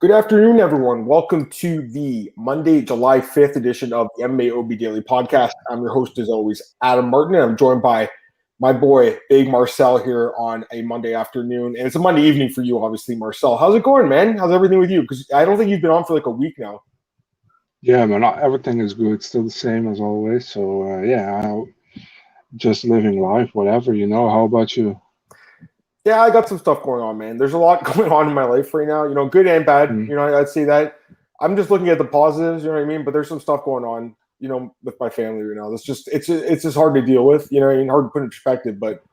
Good afternoon, everyone. Welcome to the Monday, July 5th edition of the MMAOB Daily Podcast. I'm your host, as always, Adam Martin, and I'm joined by my boy, Big Marcel, here on a Monday afternoon. And it's a Monday evening for you, obviously, Marcel. How's it going, man? How's everything with you? Because I don't think you've been on for like a week now. Yeah, man, everything is good. Still the same as always. So, just living life, whatever, How about you? Yeah, I got some stuff going on, man. There's a lot going on in my life right now, good and bad. I'd say that. I'm just looking at the positives, you know what I mean? But there's some stuff going on, with my family right now. It's just hard to deal with, hard to put in perspective. But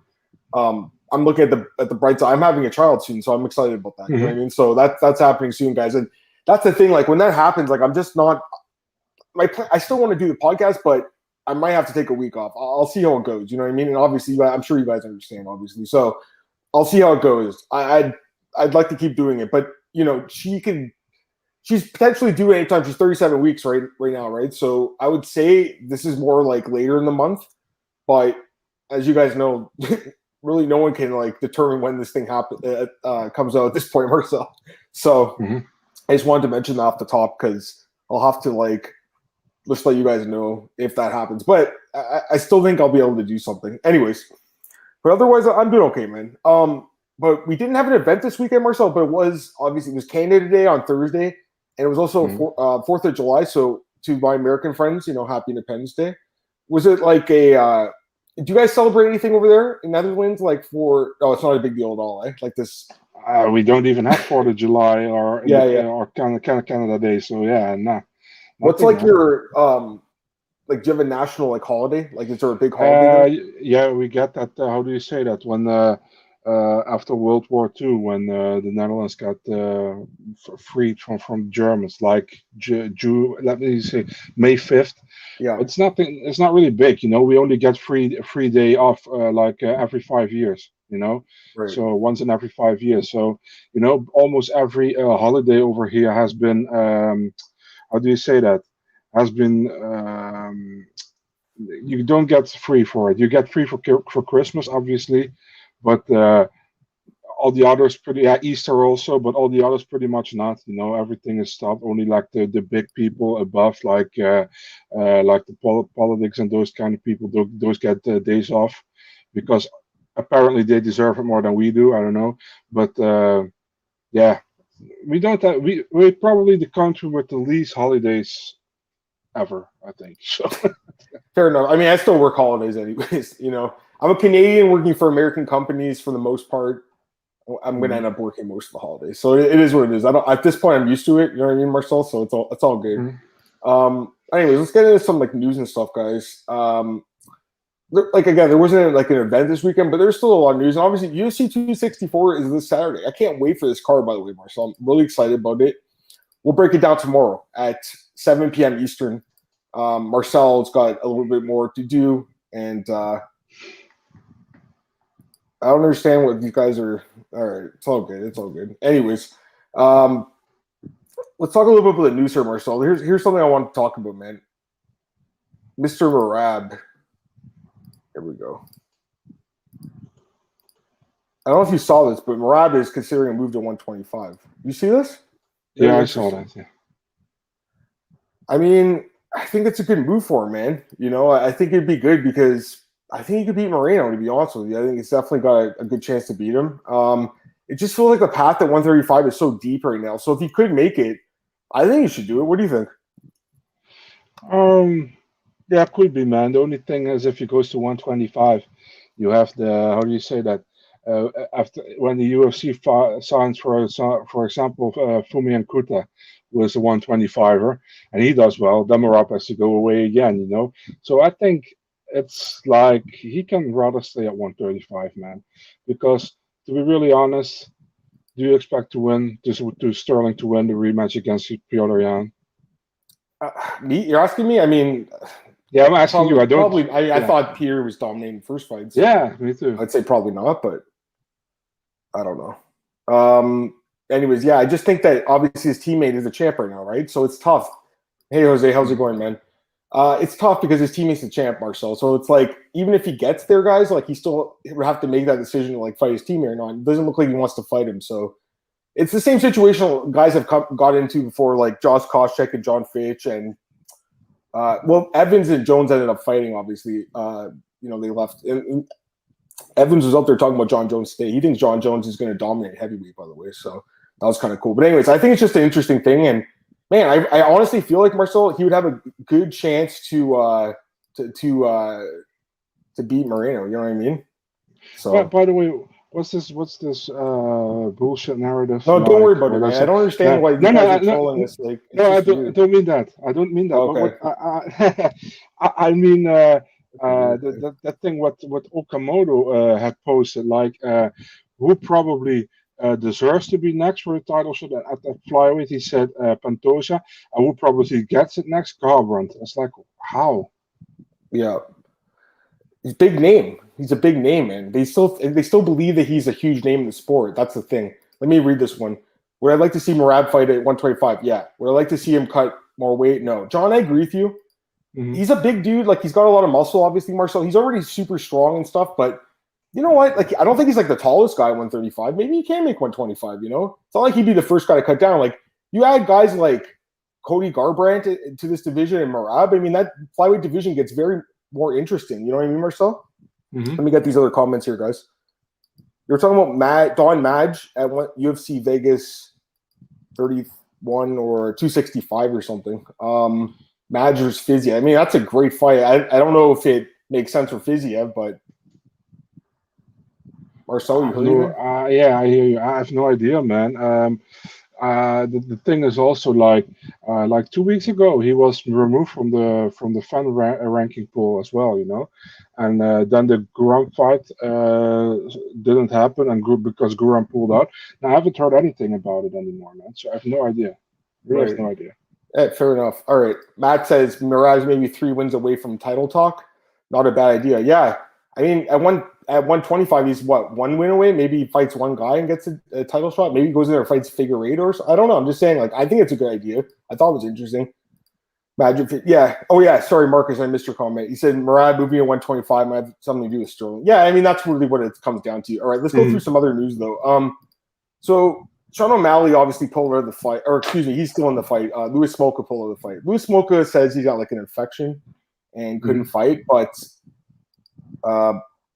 I'm looking at the bright side. I'm having a child soon, so I'm excited about that. You know what I mean? So that's happening soon, guys. And that's the thing. Like when that happens, like I'm just not. I still want to do the podcast, but I might have to take a week off. I'll see how it goes. You know what I mean? And obviously, I'm sure you guys understand. Obviously, so. I'll see how it goes. I'd like to keep doing it, but she's potentially due anytime. She's 37 weeks right now, right? So I would say this is more like later in the month, but as you guys know, really no one can like determine when this thing comes out at this point, Marcel. So I just wanted to mention that off the top because I'll have to just let you guys know if that happens. But I still think I'll be able to do something. Anyways. But otherwise, I'm doing okay, man. But we didn't have an event this weekend, Marcel, but it was Canada Day on Thursday, and it was also 4th of July. So to my American friends, Happy Independence Day. Was it like do you guys celebrate anything over there in Netherlands? It's not a big deal at all, eh? Like this. We don't even have 4th of July or Canada Day. So yeah, nah. What's like your do you have a national holiday? Is there a big holiday? Yeah, we get that. How do you say that? When after World War II, when the Netherlands got freed from Germans, let me say May 5th. Yeah, it's nothing. It's not really big, We only get free day off every 5 years, Right. So once in every 5 years. So almost every holiday over here has been how do you say that? Has been you don't get free for it. You get free for Christmas, obviously, but all the others Easter also, but all the others pretty much not. Everything is stopped. Only the big people above, like the politics and those kind of people, those get days off because apparently they deserve it more than we do. I don't know, but yeah, we don't have. We're probably the country with the least holidays ever, I think. So fair enough. I mean, I still work holidays anyways. I'm a Canadian working for American companies for the most part. I'm going to end up working most of the holidays, so it is what it is. At this point, I'm used to it. You know what I mean, Marcel? So it's all good. Anyways, let's get into some news and stuff, guys. Again, there wasn't an event this weekend, but there's still a lot of news. And obviously, UFC 264 is this Saturday. I can't wait for this card, by the way, Marcel. I'm really excited about it. We'll break it down tomorrow at 7 p.m. Eastern. Marcel's got a little bit more to do, and I don't understand what these guys are. All right, it's all good. It's all good. Anyways, let's talk a little bit about the news here, Marcel. Here's something I want to talk about, man. Mr. Merab. Here we go. I don't know if you saw this, but Merab is considering a move to 125. You see this? Yeah, I saw that. Yeah. I mean, I think it's a good move for him, man. I think it'd be good because I think he could beat Maryna, to be honest with you. I think he's definitely got a good chance to beat him. It just feels like the path at 135 is so deep right now. So if he could make it, I think he should do it. What do you think? Yeah, it could be, man. The only thing is if he goes to 125, you have how do you say that? After when the UFC signs for example, Fumian Kuta was a 125er, and he does well, then Merab has to go away again, So I think it's like he can rather stay at 135, man. Because to be really honest, do you expect to win to Sterling to win the rematch against Piotr Jan? Me? You're asking me? I mean, yeah, I'm asking you. I don't. Probably. I thought Peter was dominating the first fight. So yeah, me too. I'd say probably not, but I don't know. Anyways, yeah, I just think that obviously his teammate is a champ right now, right? So it's tough. Hey, Jose, how's it going, man? It's tough because his teammate's the champ, Marcel. So it's like, even if he gets there, guys, he still have to make that decision to fight his teammate or not. It doesn't look like he wants to fight him. So it's the same situation guys have got into before, like Josh Koscheck and John Fitch, and Evans and Jones ended up fighting. Obviously, they left. And Evans was out there talking about John Jones today. He thinks John Jones is going to dominate heavyweight, by the way. So that was kind of cool. But anyways, I think it's just an interesting thing. And man, I honestly feel like Marcel, he would have a good chance to beat Maryna. You know what I mean? So by the way, what's this bullshit narrative? No, don't worry about it, man. I don't understand why you guys are trolling this. Like, I don't mean that. I don't mean that. Okay. But I mean that thing what Okamoto had posted, like who probably deserves to be next for the title shot at that flyweight. He said Pantoja, and who probably gets it next, Garbrandt. It's like, how? Yeah. He's a big name. He's a big name, man. They still believe that he's a huge name in the sport. That's the thing. Let me read this one. Would I like to see Merab fight at 125? Yeah. Would I like to see him cut more weight? No. John, I agree with you. Mm-hmm. He's a big dude. Like, he's got a lot of muscle, obviously, Marcel. He's already super strong and stuff, but you know what? Like, I don't think he's like the tallest guy at 135. Maybe he can make 125, you know? It's not like he'd be the first guy to cut down. Like, you add guys like Cody Garbrandt to this division and Merab, I mean, that flyweight division gets very more interesting. You know what I mean, Marcel? Mm-hmm. Let me get these other comments here, guys. You're talking about Don Madge at UFC Vegas 31 or 265 or something. Madge versus Fiziev. I mean, that's a great fight. I don't know if it makes sense for Fiziev, but Marcel, you heard me? Yeah, I hear you. I have no idea, man. The thing is also like 2 weeks ago he was removed from the fan ranking pool as well, you know, and then the Guram fight didn't happen, and because Guram pulled out. Now I haven't heard anything about it anymore, man. So I have no idea. Really have no idea. Fair enough. All right, Matt says Mirage maybe 3 wins away from title talk. Not a bad idea. Yeah, I mean at 125, he's what, 1 win away? Maybe he fights one guy and gets a title shot. Maybe he goes in there and fights Figueiredo or so. I don't know. I'm just saying, like, I think it's a good idea. I thought it was interesting. Imagine, yeah. Oh, yeah. Sorry, Marcus, I missed your comment. He said Merab moving at 125 might have something to do with Sterling. Yeah, I mean, that's really what it comes down to. All right, let's go through some other news, though. So Sean O'Malley obviously pulled out of the fight, or excuse me, he's still in the fight. Louis Smolka pulled out of the fight. Louis Smolka says he got like an infection and couldn't fight, but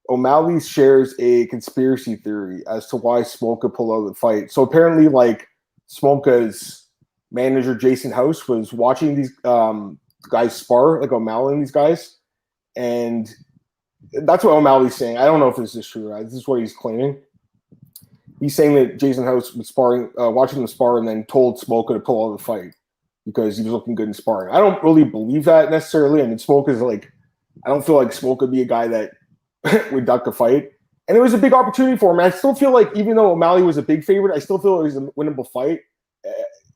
O'Malley shares a conspiracy theory as to why Smolka pulled out of the fight. So apparently, like, Smolka's manager, Jason House, was watching these guys spar, like O'Malley and these guys. And that's what O'Malley's saying. I don't know if this is true, right? This is what he's claiming. He's saying that Jason House was sparring, watching them spar, and then told Smolka to pull out of the fight because he was looking good in sparring. I don't really believe that necessarily. I mean, Smolka's like, I don't feel like Smolka would be a guy that would duck a fight. And it was a big opportunity for him. And I still feel like, even though O'Malley was a big favorite, I still feel it was a winnable fight.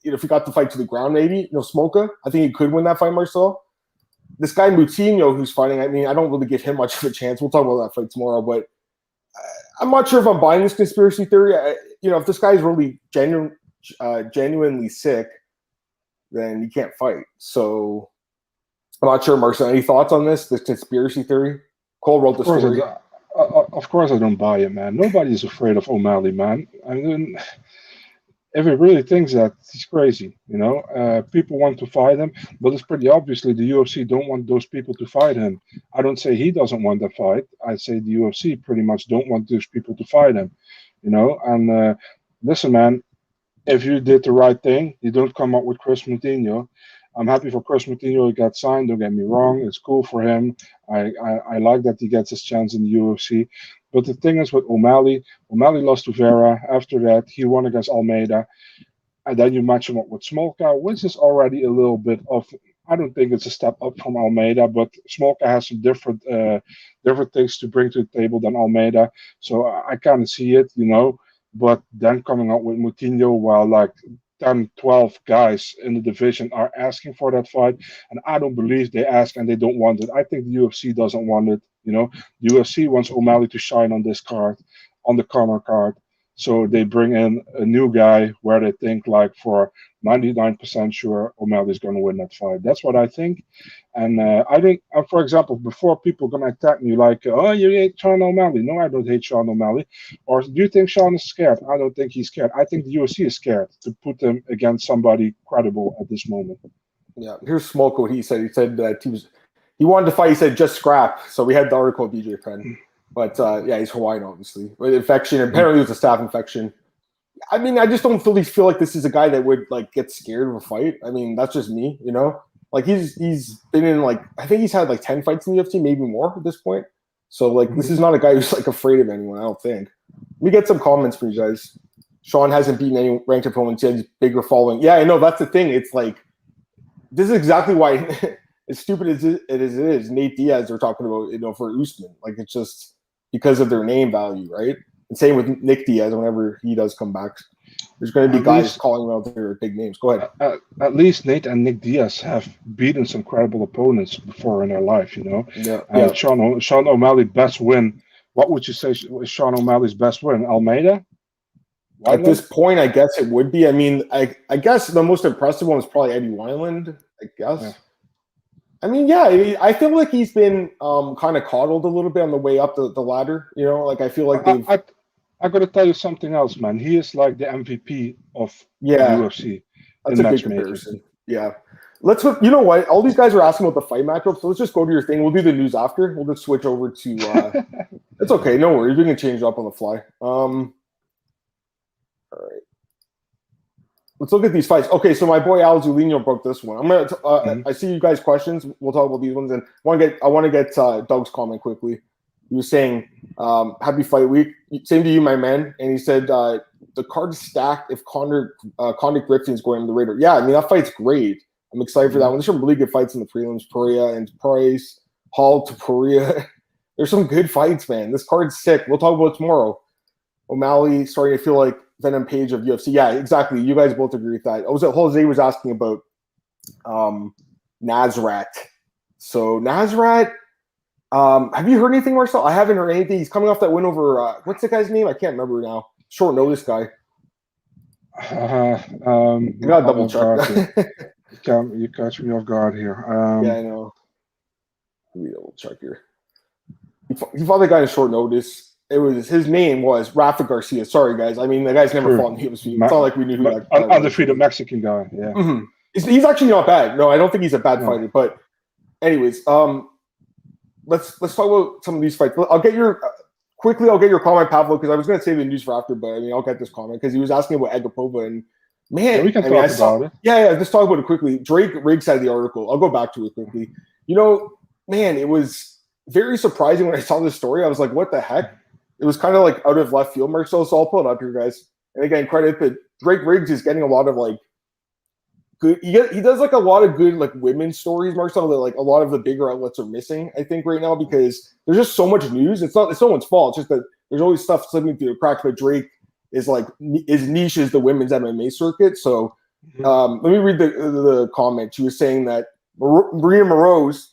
If he got the fight to the ground, maybe, Smolka, I think he could win that fight, Marcel. This guy Moutinho who's fighting, I mean, I don't really give him much of a chance. We'll talk about that fight tomorrow, but I'm not sure if I'm buying this conspiracy theory. If this guy's really genuinely sick, then he can't fight. So I'm not sure, Marcel. Any thoughts on this conspiracy theory? Cole wrote the story. Of course I don't buy it, man. Nobody's afraid of O'Malley, man. I mean, if he really thinks that, he's crazy, People want to fight him, but it's pretty obviously the UFC don't want those people to fight him. I don't say he doesn't want that fight. I say the UFC pretty much don't want those people to fight him, And listen, man, if you did the right thing, you don't come up with Chris Moutinho. I'm happy for Chris Moutinho. He got signed. Don't get me wrong. It's cool for him. I like that he gets his chance in the UFC. But the thing is with O'Malley lost to Vera. After that, he won against Almeida. And then you match him up with Smolka, which is already a little bit of, I don't think it's a step up from Almeida, but Smolka has some different things to bring to the table than Almeida. So I kind of see it, But then coming up with Moutinho while like 10, 12 guys in the division are asking for that fight, and I don't believe they ask and they don't want it. I think the UFC doesn't want it. The UFC wants O'Malley to shine on this card, on the corner card. So they bring in a new guy where they think like for 99% sure O'Malley's going to win that fight. That's what I think. And I think, for example, before people are going to attack me like, oh, you hate Sean O'Malley. No, I don't hate Sean O'Malley. Or do you think Sean is scared? I don't think he's scared. I think the UFC is scared to put him against somebody credible at this moment. Yeah, here's Smoke what he said. He said that he wanted to fight. He said just scrap. So we had the article of BJ Penn. But yeah, he's Hawaiian, obviously. With infection, apparently it was a staph infection. I mean, I just don't really feel like this is a guy that would like get scared of a fight. I mean, that's just me, you know. Like he's been in like I think he's had like 10 fights in the UFC, maybe more at this point. So like this is not a guy who's like afraid of anyone. I don't think. We get some comments from you guys. Sean hasn't beaten any ranked opponents yet. He's bigger following. Yeah, I know that's the thing. It's like this is exactly why as stupid as it is. Nate Diaz they're talking about, you know, for Usman. Like it's just because of their name value, right? And same with Nick Diaz whenever he does come back. There's going to be guys calling him out there big names. Go ahead. At least Nate and Nick Diaz have beaten some credible opponents before in their life, you know. Yeah. Sean O'Malley's best win. What would you say is Sean O'Malley's best win? Almeida? At this point, I guess it would be. I mean, I guess the most impressive one was probably Eddie Wineland, I guess. Yeah. I mean, yeah, I feel like he's been kind of coddled a little bit on the way up the ladder. You know, like I feel like they've. I got to tell you something else, man. He is like the MVP of the UFC. That's a good comparison. Yeah. You know what? All these guys are asking about the fight matchup, so let's just go to your thing. We'll do the news after. We'll just switch over to. It's okay. No worries. We can change it up on the fly. All right. Let's look at these fights. Okay, so my boy Al Zulino broke this one. I'm gonna. I see you guys' questions. We'll talk about these ones, and I want to get Doug's comment quickly. He was saying, "Happy fight week." Same to you, my man. And he said the card's stacked if Conor Griffin's going on the radar. Yeah, I mean that fight's great. I'm excited for that one. There's some really good fights in the prelims. Pereira and Price, Hall to Pereira. There's some good fights, man. This card's sick. We'll talk about it tomorrow. O'Malley starting to feel like Venom Page of UFC. Yeah, exactly. You guys both agree with that. Jose was asking about Nasrat. So Nasrat, have you heard anything, Marcel? I haven't heard anything. He's coming off that win over what's the guy's name? I can't remember now. Short notice guy. You gotta double check. You catch me off guard here. Yeah, I know. Let me double check here. He fought the guy in short notice. His name was Rafa Garcia. Sorry, guys. I mean, the guy's never fought in the UFC. It's not like we knew who that guy was. Undefeated Mexican guy. Yeah. Mm-hmm. He's actually not bad. No, I don't think he's a bad fighter. But, anyways, let's talk about some of these fights. I'll get your comment, Pablo, because I was going to save the news for after, but I mean, I'll get this comment because he was asking about Agapova and man, we can talk about it. Yeah. Let's talk about it quickly. Drake Riggs had the article. I'll go back to it quickly. You know, man, it was very surprising when I saw this story. I was like, what the heck? It was kind of like out of left field, Marcel. So I'll pull it up here, guys. And again, credit that Drake Riggs is getting a lot of like good. He does like a lot of good like women's stories, Marcel, that like a lot of the bigger outlets are missing. I think right now because there's just so much news. It's no one's fault. It's just that there's always stuff slipping through the cracks. But Drake is like his niche is the women's MMA circuit. So let me read the comment. She was saying that Mariya Moroz,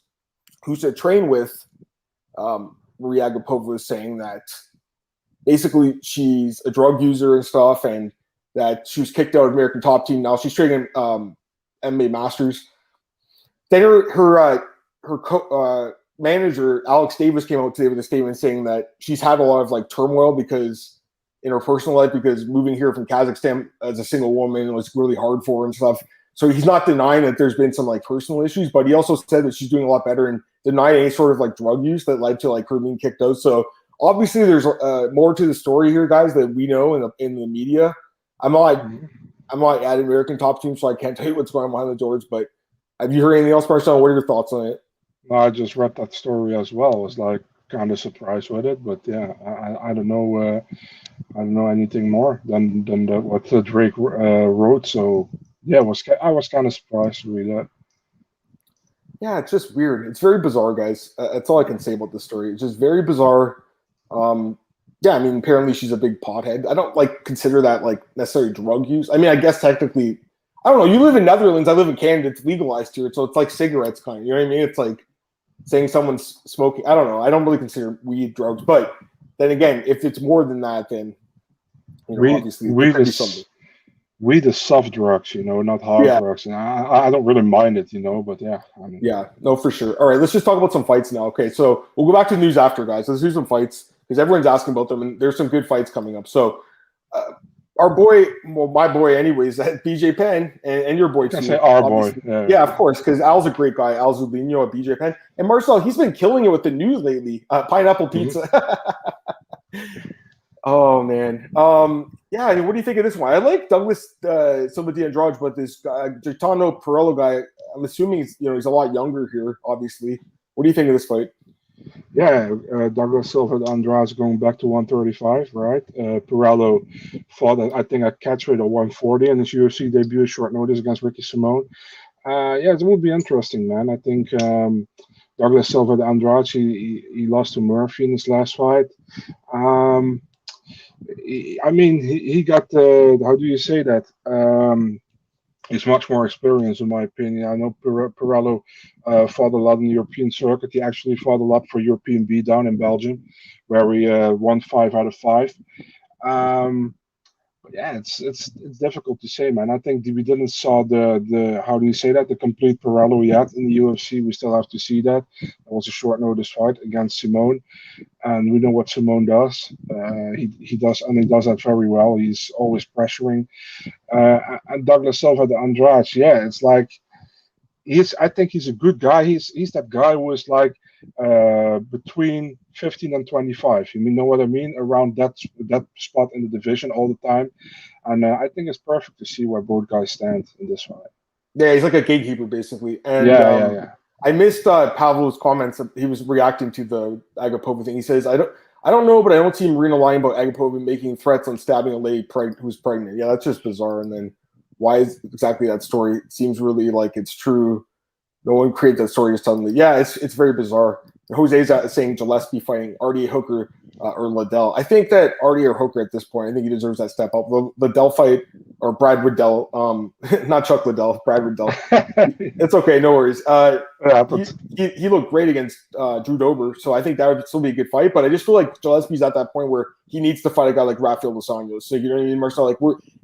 who's a train with Maria Agapova, was saying that basically she's a drug user and stuff, and that she was kicked out of American Top Team. Now she's training MMA Masters. Then her manager Alex Davis came out today with a statement saying that she's had a lot of like turmoil because in her personal life, because moving here from Kazakhstan as a single woman was really hard for her and stuff. So he's not denying that there's been some like personal issues, but he also said that she's doing a lot better and denying any sort of like drug use that led to like her being kicked out. So obviously there's more to the story here, guys, that we know in the media. I'm not at American Top Team, so I can't tell you what's going on behind the doors. But have you heard anything else, Marcel? What are your thoughts on it? No, I just read that story as well. I was like kind of surprised with it, but yeah, I don't know. I don't know anything more than what Drake wrote. So yeah, I was kind of surprised to read that. Yeah, it's just weird. It's very bizarre, guys. That's all I can say about this story. It's just very bizarre. Yeah, I mean, apparently she's a big pothead. I don't like consider that like necessarily drug use. I mean, I guess technically, I don't know. You live in Netherlands. I live in Canada. It's legalized here, so it's like cigarettes, kind of. You know what I mean? It's like saying someone's smoking. I don't know. I don't really consider weed drugs, but then again, if it's more than that, then Obviously, there could be something. We the soft drugs, not hard drugs, and I don't really mind it, but yeah. Yeah, no, for sure. All right, let's just talk about some fights now. Okay, so we'll go back to the news after, guys. Let's do some fights because everyone's asking about them, and there's some good fights coming up. So, our boy, well, my boy, anyways, BJ Penn and your boy too. I say our boy. Yeah, of course, because Al's a great guy. Al Zubino at BJ Penn, and Marcel, he's been killing it with the news lately. Pineapple pizza. Oh man, yeah. What do you think of this one? I like Douglas Silva de Andrade, but this Gaetano Perello guy, I'm assuming he's a lot younger here. Obviously, what do you think of this fight? Yeah, Douglas Silva de Andrade is going back to 135, right? Perello fought, I think, a catch weight of 140 in his UFC debut, short notice against Ricky Simone. Yeah, it would be interesting, man. I think Douglas Silva de Andrade, he lost to Murphy in his last fight. He got how do you say that? He's much more experienced, in my opinion. I know Perello fought a lot in the European circuit. He actually fought a lot for European beatdown in Belgium, where he won 5 out of 5. But yeah, it's difficult to say, man. I think we didn't saw the how do you say that, the complete Perello yet in the UFC. We still have to see that. It was a short notice fight against Simone, and we know what Simone does. He does that very well. He's always pressuring. And Douglas Silva de Andrade, yeah, it's like I think he's a good guy. He's that guy who is like between 15 and 25. You know what I mean? Around that spot in the division all the time. And I think it's perfect to see where both guys stand in this fight. Yeah, he's like a gatekeeper basically. And yeah. I missed Pavlo's comments. He was reacting to the Agapova thing. He says, I don't know, but I don't see Maryna lying about Agapova making threats on stabbing a lady who's pregnant. Yeah, that's just bizarre. And then why is exactly that story? It seems really like it's true. No one created that story just suddenly. Yeah, it's very bizarre. Jose's saying Gillespie fighting RDA Hooker or Liddell. I think that RDA or Hooker at this point, I think he deserves that step up. The Liddell fight, or Brad Riddell, not Chuck Liddell, Brad Riddell. It's okay, no worries. He looked great against Drew Dober, so I think that would still be a good fight. But I just feel like Gillespie's at that point where he needs to fight a guy like Rafael dos Anjos. So you know what I mean, Marcel? Like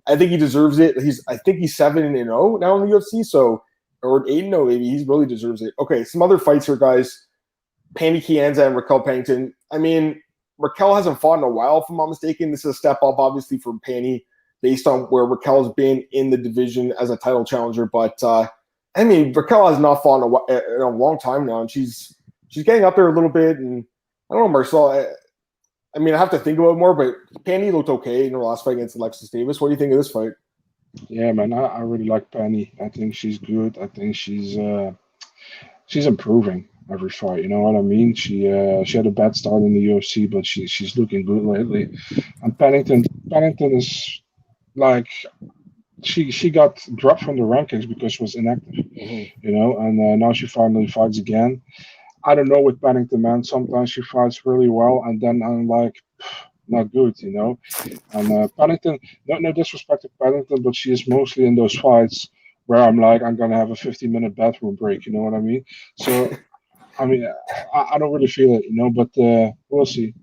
I think he deserves it. I think he's 7-0 now in the UFC, so or 8-0 maybe. He really deserves it. Okay, some other fights here, guys. Pannie Kianzad and Raquel Pennington. I mean, Raquel hasn't fought in a while, if I'm not mistaken. This is a step up, obviously, from Pannie, based on where Raquel's been in the division as a title challenger. But I mean, Raquel has not fought in a long time now, and she's getting up there a little bit. And I don't know, Marcel. I mean, I have to think about it more, but Pannie looked okay in her last fight against Alexis Davis. What do you think of this fight? Yeah, man, I really like Pannie. I think she's good. I think she's improving every fight. You know what I mean? She had a bad start in the UFC, but she's looking good lately. And Pennington is like she got dropped from the rankings because she was inactive. Mm-hmm. And now she finally fights again. I don't know with Pennington, man. Sometimes she fights really well, and then I'm like, not good, And Pennington, no disrespect to Pennington, but she is mostly in those fights where I'm like, I'm gonna have a 15-minute bathroom break. You know what I mean? So, I mean, I don't really feel it, but we'll see.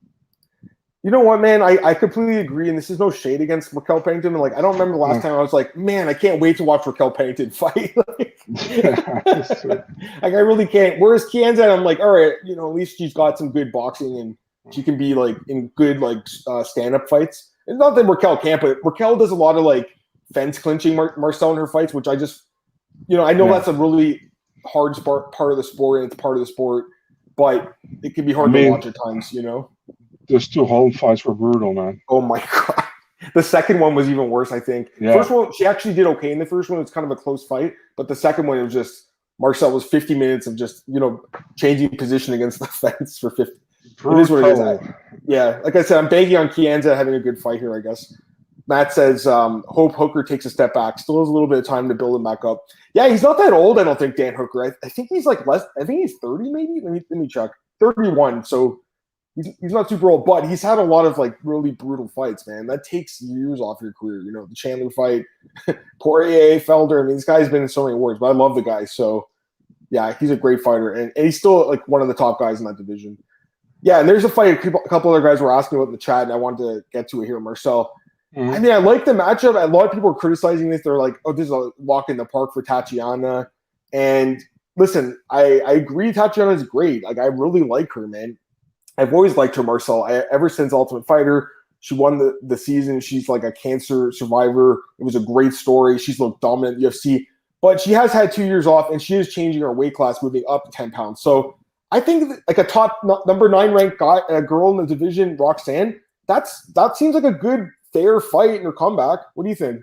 You know what, man? I completely agree, and this is no shade against Raquel Pennington. Like, I don't remember the last time I was like, man, I can't wait to watch Raquel Pennington fight. Like, I really can't. Whereas Kianzad, I'm like, all right, at least she's got some good boxing and she can be like in good stand-up fights. It's not that Raquel can't, but Raquel does a lot of like fence clinching Marcel in her fights, which I just, I know that's a really hard part of the sport, and it's part of the sport, but it can be hard to watch at times, Those 2 home fights were brutal, man. Oh my God. The second one was even worse, I think. Yeah. First one, she actually did okay in the first one. It was kind of a close fight, but the second one, it was just, Marcel was 50 minutes of just, changing position against the fence for 50. Brutal. It is what it is. Yeah, like I said, I'm banking on Kianzad having a good fight here, I guess. Matt says, hope Hooker takes a step back. Still has a little bit of time to build him back up. Yeah, he's not that old, I don't think, Dan Hooker. I think he's like less. I think he's 30 maybe. Let me check. 31. So he's not super old, but he's had a lot of like really brutal fights, man. That takes years off your career. The Chandler fight, Poirier, Felder. I mean, this guy's been in so many wars, but I love the guy. So yeah, he's a great fighter, and he's still like one of the top guys in that division. Yeah, and there's a fight a couple other guys were asking about in the chat, and I wanted to get to it here, Marcel. Mhm. I mean, I like the matchup. A lot of people are criticizing this. They're like, "Oh, this is a walk in the park for Tatiana." And listen, I agree. Tatiana is great. Like, I really like her, man. I've always liked her, Marcel. Ever since Ultimate Fighter, she won the season. She's like a cancer survivor. It was a great story. She's looked dominant in UFC, but she has had 2 years off, and she is changing her weight class, moving up 10 pounds. So I think like a top number 9 ranked girl in the division, Roxanne, that seems like a good, fair fight in her comeback. What do you think?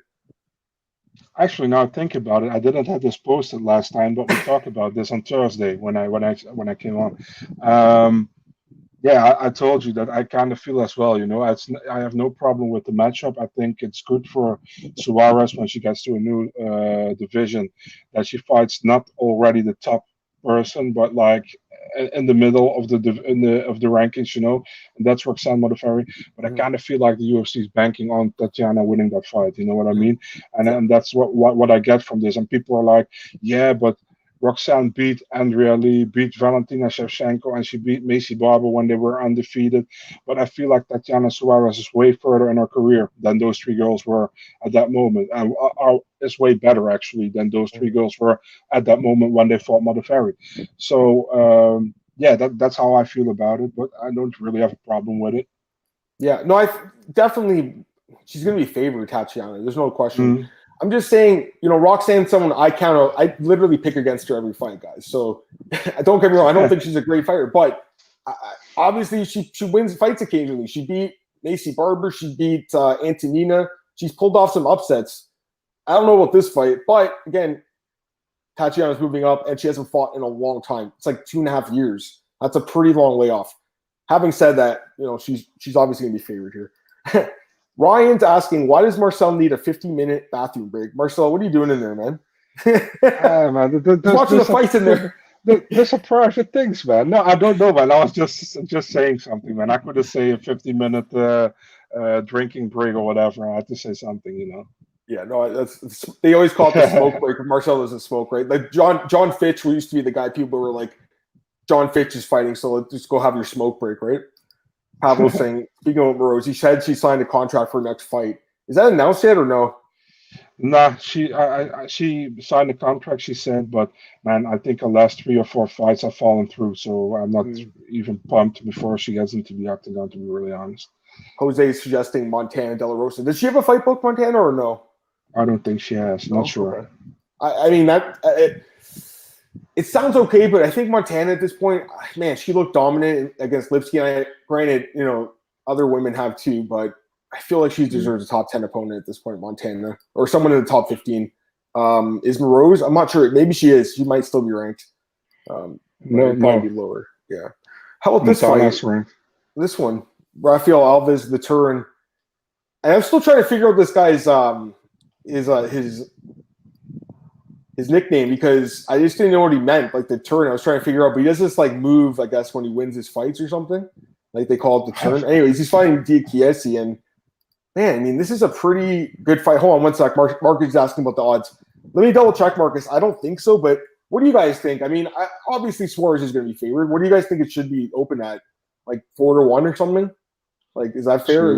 Actually, now I think about it, I didn't have this posted last time, but we talked about this on Thursday when I came on. Yeah, I told you that I kind of feel as well. I have no problem with the matchup. I think it's good for Suarez when she gets to a new division that she fights not already the top person, but like in the middle of the rankings, and that's Roxanne Modafferi. But I kind of feel like the UFC is banking on Tatiana winning that fight. You know what I mean? And that's what I get from this. And people are like, yeah, but Roxanne beat Andrea Lee, beat Valentina Shevchenko, and she beat Macy Barber when they were undefeated. But I feel like Tatiana Suarez is way further in her career than those 3 girls were at that moment. And is way better, actually, than those 3 girls were at that moment when they fought Modafferi. So, yeah, that's how I feel about it. But I don't really have a problem with it. Yeah, no, I definitely, she's going to be favored, Tatiana. There's no question. Mhm. I'm just saying, Roxanne's someone I literally pick against her every fight, guys. So don't get me wrong. I don't think she's a great fighter, but obviously she wins fights occasionally. She beat Macy Barber. She beat Antonina. She's pulled off some upsets. I don't know about this fight, but again, Tatiana's moving up, and she hasn't fought in a long time. It's like 2.5 years. That's a pretty long layoff. Having said that, she's obviously going to be favored here. Ryan's asking, why does Marcel need a 50-minute bathroom break? Marcel, what are you doing in there, man? Man, Watching the fights in there. There's a private things, man. No, I don't know, man. I was just saying something, man. I could have said a 50-minute drinking break or whatever. I had to say something, Yeah, no, they always call it the smoke break. Marcel doesn't smoke, right? Like John Fitch, who used to be the guy people were like, John Fitch is fighting, so let's just go have your smoke break, right? Pablo saying, speaking of Moroz, he said she signed a contract for her next fight. Is that announced yet or no? Nah, she signed a contract, she said, but man, I think her last 3 or 4 fights have fallen through, so I'm not even pumped before she gets into the octagon, to be really honest. Jose is suggesting Montana De La Rosa. Does she have a fight book, Montana, or no? I don't think she has. Not sure. Okay. I mean, it sounds okay, but I think Montana at this point, man, she looked dominant against Lipsky. And granted, other women have too, but I feel like she deserves a top 10 opponent at this point, Montana, or someone in the top 15. Is Moroz? I'm not sure. Maybe she is. She might still be ranked. No, might be lower. Yeah. How about this fight? Ranked. This one, Rafael Alves, the Turin. And I'm still trying to figure out this guy's his nickname, because I just didn't know what he meant, like the turn. I was trying to figure out, but he does this like move, I guess, when he wins his fights or something. Like they call it the turn. Anyways, he's fighting Diakiese, and man, I mean, this is a pretty good fight. Hold on one sec. Marcus is asking about the odds. Let me double check, Marcus. I don't think so, but what do you guys think? I mean, obviously Suarez is going to be favored. What do you guys think it should be open at? Like 4-1 or something? Like, is that fair?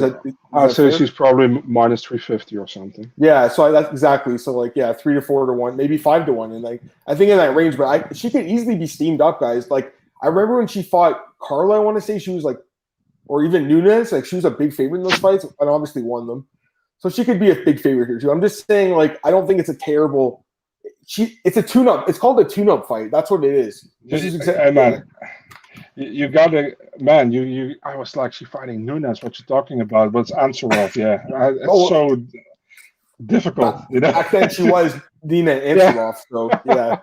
I'd say she's probably minus 350 or something. Yeah, so that's exactly. So like, yeah, 3 to 4 to 1, maybe 5 to 1, and like I think in that range. But she could easily be steamed up, guys. Like I remember when she fought Carla, I want to say she was like, or even Nunes, like she was a big favorite in those fights, and obviously won them. So she could be a big favorite here too. I'm just saying, like, I don't think it's a terrible. It's a tune-up. It's called a tune-up fight. That's what it is. This is exactly. Man, you got to, man. You. I was like, she fighting Nunes. What you talking about? But it's Anserov. Yeah, it's so difficult. Back then she was Nina Anserov. So yeah.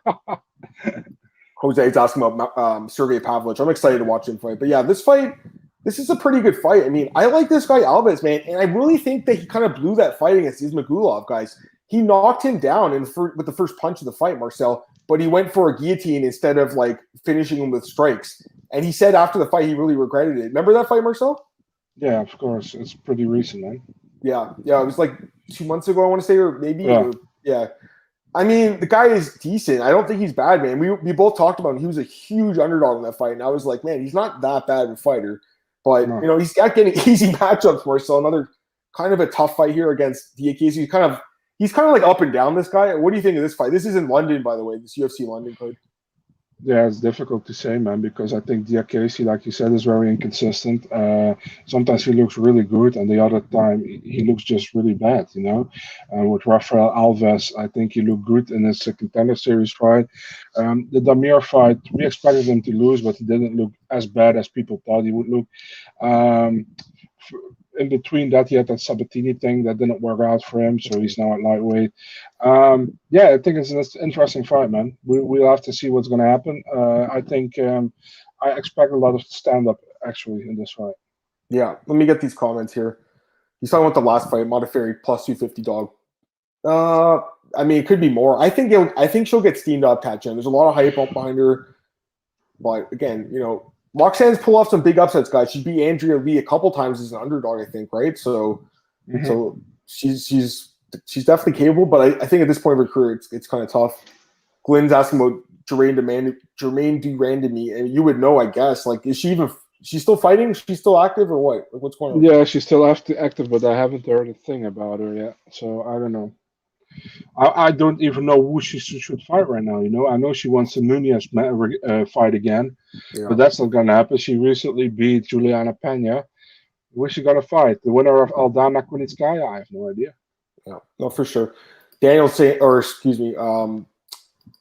Jose's asking about Sergey Pavlovich. I'm excited to watch him fight. But yeah, this is a pretty good fight. I mean, I like this guy Alves, man, and I really think that he kind of blew that fight against Ismagulov, guys. He knocked him down with the first punch of the fight, Marcel, but he went for a guillotine instead of like finishing him with strikes. And he said after the fight he really regretted it. Remember that fight, Marcel? Yeah, of course. It's pretty recent, man. Yeah. It was like 2 months ago, I want to say, or maybe. Yeah. I mean, the guy is decent. I don't think he's bad, man. We both talked about him. He was a huge underdog in that fight, and I was like, man, he's not that bad of a fighter. But, he's got getting easy matchups, Marcel. Another kind of a tough fight here against Diakiese. He's kind of like up and down, this guy. What do you think of this fight? This is in London, by the way, this UFC London card. Yeah, it's difficult to say, man, because I think Diakiese, like you said, is very inconsistent. Sometimes he looks really good, and the other time he looks just really bad, you know. With Rafael Alves, I think he looked good in his contender series fight. The Damir fight, we expected him to lose, but he didn't look as bad as people thought he would look. In between that, he had that Sabatini thing that didn't work out for him, so he's now at lightweight. Yeah, I think it's an interesting fight, man. We'll have to see what's going to happen. I think I expect a lot of stand-up, actually, in this fight. Yeah, let me get these comments here. He's talking about the last fight, Modafferi plus 250 dog. I mean, it could be more. I think she'll get steamed up, Tat Jen. There's a lot of hype up behind her. But, again, you know, Roxanne's pull off some big upsets, guys. She beat Andrea Lee a couple times as an underdog, I think, right? So, so she's definitely capable, but I think at this point of her career, it's kind of tough. Glenn's asking about Jermaine Durandamy, and you would know, I guess. Like, is she's still fighting? She's still active, or what? Like, what's going on? Yeah, she's still active, but I haven't heard a thing about her yet, so I don't know. I don't even know who she should fight right now. You know, I know she wants the Nunez fight again, but that's not gonna happen. She recently beat Juliana Pena. Who's she gonna fight? The winner of Aldana Kunitskaya? I have no idea. Yeah, no, for sure. Daniel saying, or excuse me,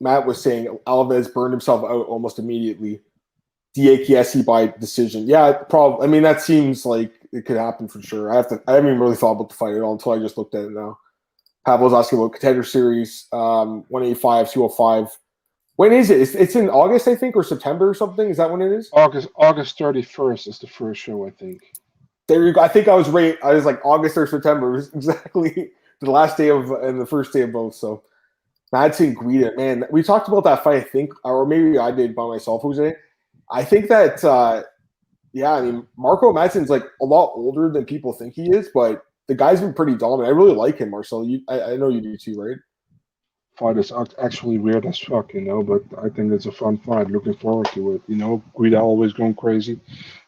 Matt was saying Alves burned himself out almost immediately. Diakiese by decision. Yeah, probably. I mean, that seems like it could happen for sure. I haven't even really thought about the fight at all until I just looked at it now. Pablo's asking about contender series, 185, 205. When is it? It's in August, I think, or September or something. Is that when it is? August 31st is the first show, I think. There you go. I think I was right. I was like August or September. It was exactly the last day of and the first day of both. So Madsen Guida, man, we talked about that fight, I think, or maybe I did by myself, Jose. I think that, yeah, I mean, Marco Madsen's like a lot older than people think he is, but the guy's been pretty dominant. I really like him, Marcel. I know you do too, right? Fight is actually weird as fuck, you know, but I think it's a fun fight. Looking forward to it. You know, Guida always going crazy,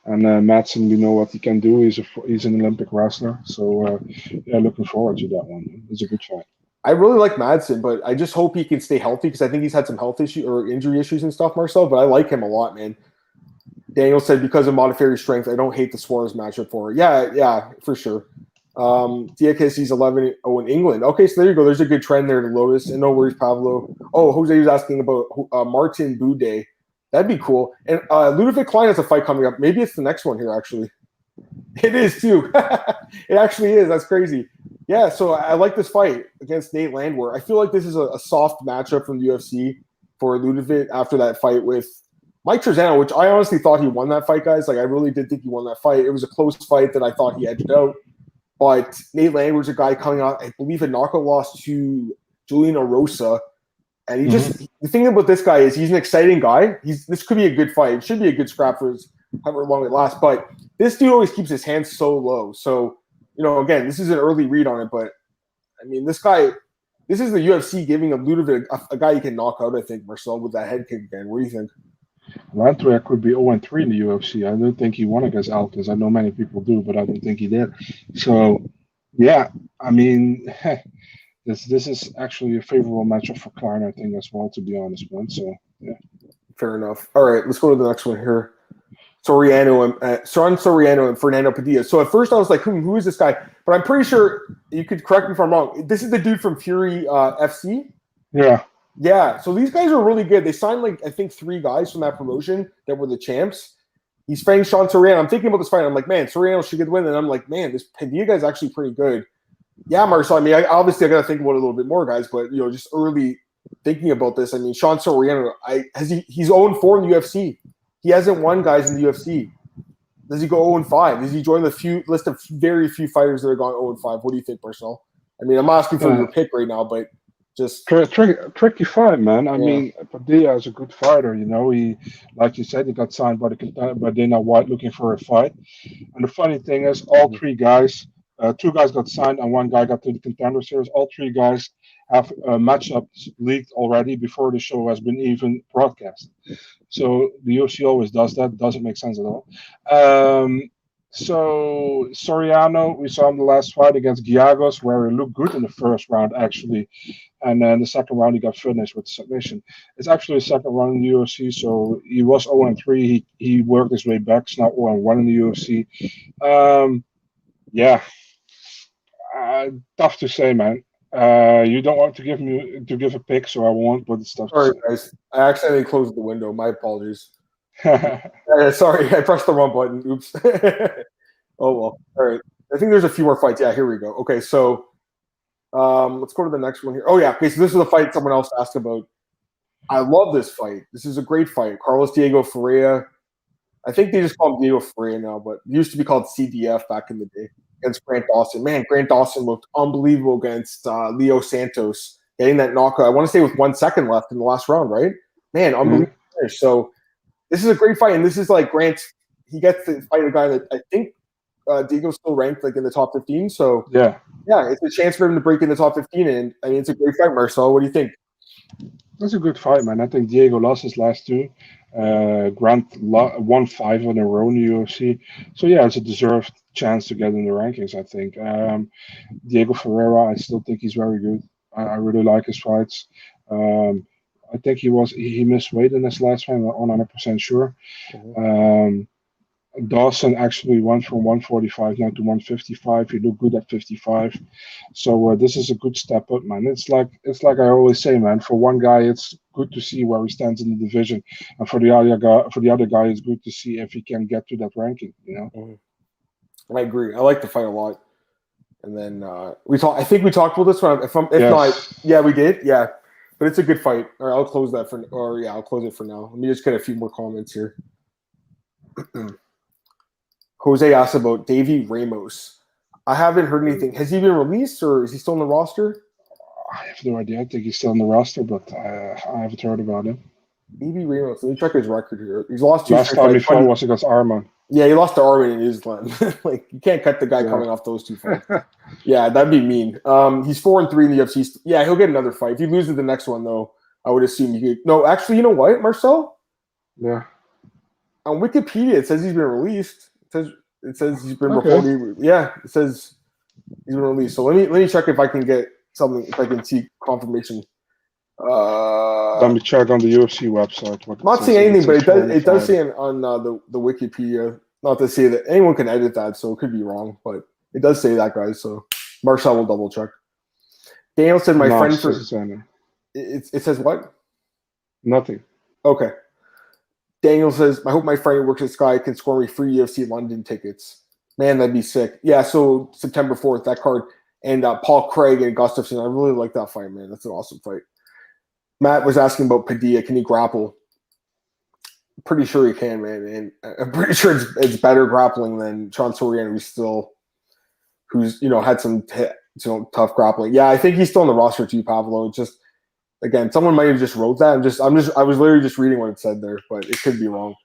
and Madsen, we know what he can do. He's an Olympic wrestler, so yeah, looking forward to that one. It's a good fight. I really like Madsen, but I just hope he can stay healthy because I think he's had some health issues or injury issues and stuff, Marcel. But I like him a lot, man. Daniel said because of Modafferi's strength, I don't hate the Suarez matchup for her. Yeah, for sure. Diakiese's 11-0 in England. Okay, so there you go. There's a good trend there to Lotus. And no worries, Pablo. Oh, Jose was asking about Martin Boudet. That'd be cool. And Ľudovít Klein has a fight coming up. Maybe it's the next one here, actually. It is, too. It actually is. That's crazy. Yeah, so I like this fight against Nate Landwehr. I feel like this is a soft matchup from the UFC for Ľudovít after that fight with Mike Trezano, which I honestly thought he won that fight, guys. Like, I really did think he won that fight. It was a close fight that I thought he edged out. But Nate Landwehr's a guy coming out, I believe, a knockout loss to Julian Erosa. And he just the thing about this guy is he's an exciting guy. This could be a good fight. It should be a good scrap for however long it lasts. But this dude always keeps his hands so low. So, you know, again, this is an early read on it. But, I mean, this is the UFC giving a Ľudovít a guy you can knock out, I think, Marcel, with that head kick again. What do you think? Landwehr could be 0-3 in the UFC. I don't think he won against Alves. I know many people do, but I don't think he did. So, yeah, I mean, this is actually a favorable matchup for Klein, I think, as well, to be honest, man. So, yeah. Fair enough. All right, let's go to the next one here. Soriano and Fernando Padilla. So at first I was like, who is this guy? But I'm pretty sure you could correct me if I'm wrong. This is the dude from Fury FC? Yeah. Yeah, so these guys are really good. They signed, like, I think 3 guys from that promotion that were the champs. He's fighting Sean Soriano. I'm thinking about this fight. I'm like, man, Soriano should get the win. And I'm like, man, this Padilla guy's actually pretty good. Yeah, Marcel, I mean, obviously I got to think about it a little bit more, guys. But, you know, just early thinking about this, I mean, Sean Soriano, he's 0-4 in the UFC. He hasn't won guys in the UFC. Does he go 0-5? Does he join the list of very few fighters that have gone 0-5? What do you think, Marcel? I mean, I'm asking for your pick right now, but just tricky fight, man. I mean, Padilla is a good fighter. You know, he, like you said, he got signed by Dana White looking for a fight. And the funny thing is, all 3 guys, 2 guys got signed and 1 guy got to the contender series. All 3 guys have matchups leaked already before the show has been even broadcast. So the UFC always does that. Doesn't make sense at all. So Soriano, we saw him the last fight against Giagos, where he looked good in the first round actually, and then the second round he got finished with submission. It's actually his second round in the UFC, so he was 0-3. He worked his way back. He's now 0-1 in the UFC. Yeah, tough to say, man. You don't want to give a pick, so I won't. But it's tough. Sorry, guys. I accidentally closed the window. My apologies. Sorry, I pressed the wrong button. Oops. Oh well. All right. I think there's a few more fights. Yeah, here we go. Okay, so let's go to the next one here. Oh yeah. Okay, so this is a fight someone else asked about. I love this fight. This is a great fight. Carlos Diego Ferreira. I think they just call him Diego Ferreira now, but it used to be called CDF back in the day, against Grant Dawson. Man, Grant Dawson looked unbelievable against Leo Santos, getting that knockout. I want to say with 1 second left in the last round, right? Man, unbelievable finish. So this is a great fight, and this is like Grant. He gets to fight a guy that I think Diego's still ranked like in the top 15. So yeah, it's a chance for him to break in the top 15, and I mean it's a great fight. Marcel, what do you think? That's a good fight, man. I think Diego lost his last two. Grant won 5 in a row in the UFC. So yeah, it's a deserved chance to get in the rankings, I think. Diego Ferreira, I still think he's very good. I really like his fights. I think he missed weight in his last fight. I'm not 100% sure. Dawson actually went from 145 now to 155. He looked good at 55. So this is a good step up, man. It's like I always say, man. For one guy, it's good to see where he stands in the division, and for the other guy, it's good to see if he can get to that ranking. You know. I agree. I like the fight a lot. And then I think we talked about this one. If yes. Not, yeah, we did. Yeah, but it's a good fight. All right, I'll close that I'll close it for now. Let me just get a few more comments here. Jose asked about Davy Ramos. I haven't heard anything. Has he been released or is he still on the roster? I have no idea. I think he's still on the roster, but I haven't heard about him. Davy Ramos. Let me check his record here. He's lost 2 last time he fought was against Arman. Yeah, he lost to Arman in Islam. Like you can't cut the guy coming off those 2 fights. Yeah, that'd be mean. He's 4-3 in the UFC. Yeah, he'll get another fight. If he loses the next one, though, I would assume he could. No, actually, you know what, Marcel? Yeah. On Wikipedia, it says he's been released. It says he's been reported. Yeah, it says he's been released. So let me check if I can get something. If I can see confirmation. Let me check on the UFC website. I'm not seeing anything, but it does say on the Wikipedia. Not to say that anyone can edit that, so it could be wrong, but it does say that, guys. So Marcel will double check. Daniel said, "My friend for it says what? Nothing. Okay." Daniel says, I hope my friend who works at Sky can score me free UFC London tickets. Man, that'd be sick. Yeah, so September 4th, that card. And Paul Craig and Gustafsson. I really like that fight, man. That's an awesome fight. Matt was asking about Padilla. Can he grapple? Pretty sure he can, man. And I'm pretty sure it's better grappling than Sean Soriano, who's had some tough grappling. Yeah, I think he's still on the roster too, Pavlo. It's just, again, someone might have just wrote that. I was literally just reading what it said there, but it could be wrong.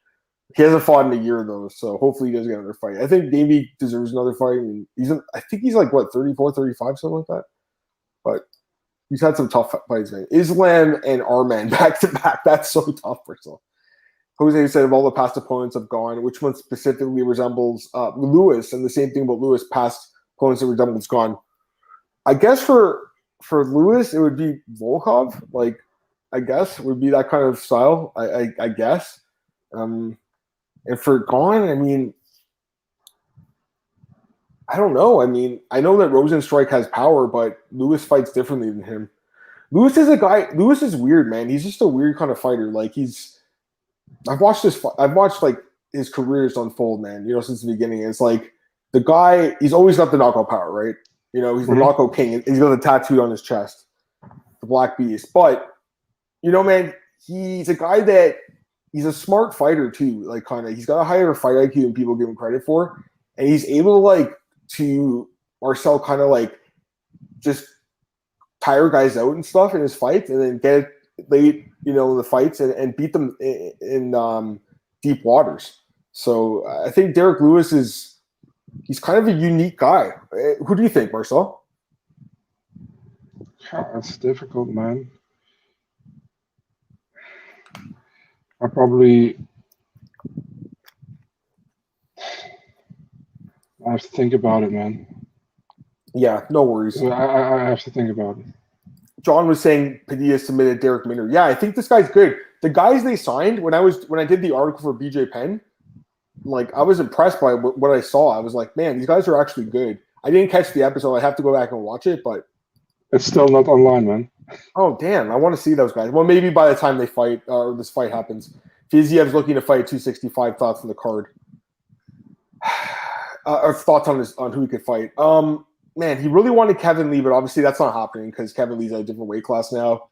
He hasn't fought in a year though, so hopefully he does get another fight. I think Davey deserves another fight. And I think he's like what, 34, 35, something like that. But he's had some tough fights, man. Islam and Arman back to back. That's so tough for himself. Jose said of all the past opponents have gone, which one specifically resembles Lewis? And the same thing about Lewis, past opponents that resembles gone. I guess for Lewis, it would be Volkov. Like, I guess it would be that kind of style. I guess. And for Gone, I mean, I don't know. I mean, I know that Rosenstrike has power, but Lewis fights differently than him. Lewis is weird, man. He's just a weird kind of fighter. Like I've watched like his careers unfold, man. Since the beginning. It's like the guy. He's always got the knockout power, right? He's the knockout king. He's got the tattoo on his chest, the Black Beast. But man, he's a guy that he's a smart fighter too. Like he's got a higher fight IQ than people give him credit for, and he's able to Marcel kind of like just tire guys out and stuff in his fights, and then get it late, in the fights and beat them in deep waters. So I think Derek Lewis he's kind of a unique guy. Who do you think, Marcel? That's difficult, man. I probably I have to think about it, man. Yeah, no worries. I have to think about it. John was saying Padilla submitted Derek Minner. Yeah, I think this guy's good. The guys they signed when I did the article for BJ Penn, like I was impressed by what I saw. I was like, man, these guys are actually good. I didn't catch the episode. I have to go back and watch it, but it's still not online, man. Oh damn! I want to see those guys. Well, maybe by the time they fight or this fight happens, Fiziev's looking to fight 265. Thoughts on the card? Or thoughts on who he could fight? Man, he really wanted Kevin Lee, but obviously that's not happening because Kevin Lee's at a different weight class now.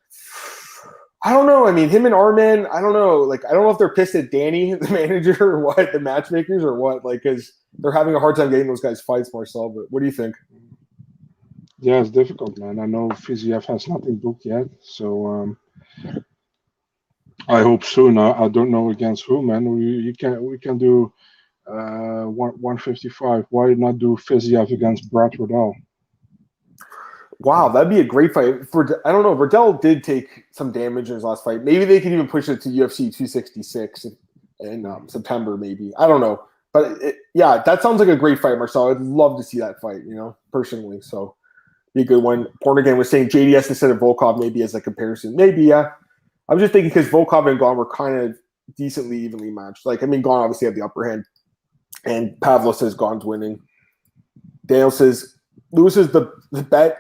I don't know. I mean, him and Arman, I don't know. Like, I don't know if they're pissed at Danny, the manager, or what, the matchmakers, or what. Like, because they're having a hard time getting those guys fights, Marcel. But what do you think? Yeah, it's difficult, man. I know Fiziev has nothing booked yet, so I hope soon. I don't know against who, man. We can do 155. Why not do Fiziev against Brad Riddell? Wow, that'd be a great fight. I don't know. Riddell did take some damage in his last fight. Maybe they could even push it to UFC 266 in September. Maybe, I don't know. But yeah, that sounds like a great fight, Marcel. I'd love to see that fight. Personally. So. Be a good one. Porn again was saying JDS instead of Volkov maybe as a comparison. Maybe, yeah. I was just thinking because Volkov and Gon were kind of decently evenly matched. Like, I mean, Gon obviously had the upper hand. And Pavlo says Gon's winning. Daniel says Lewis is the bet.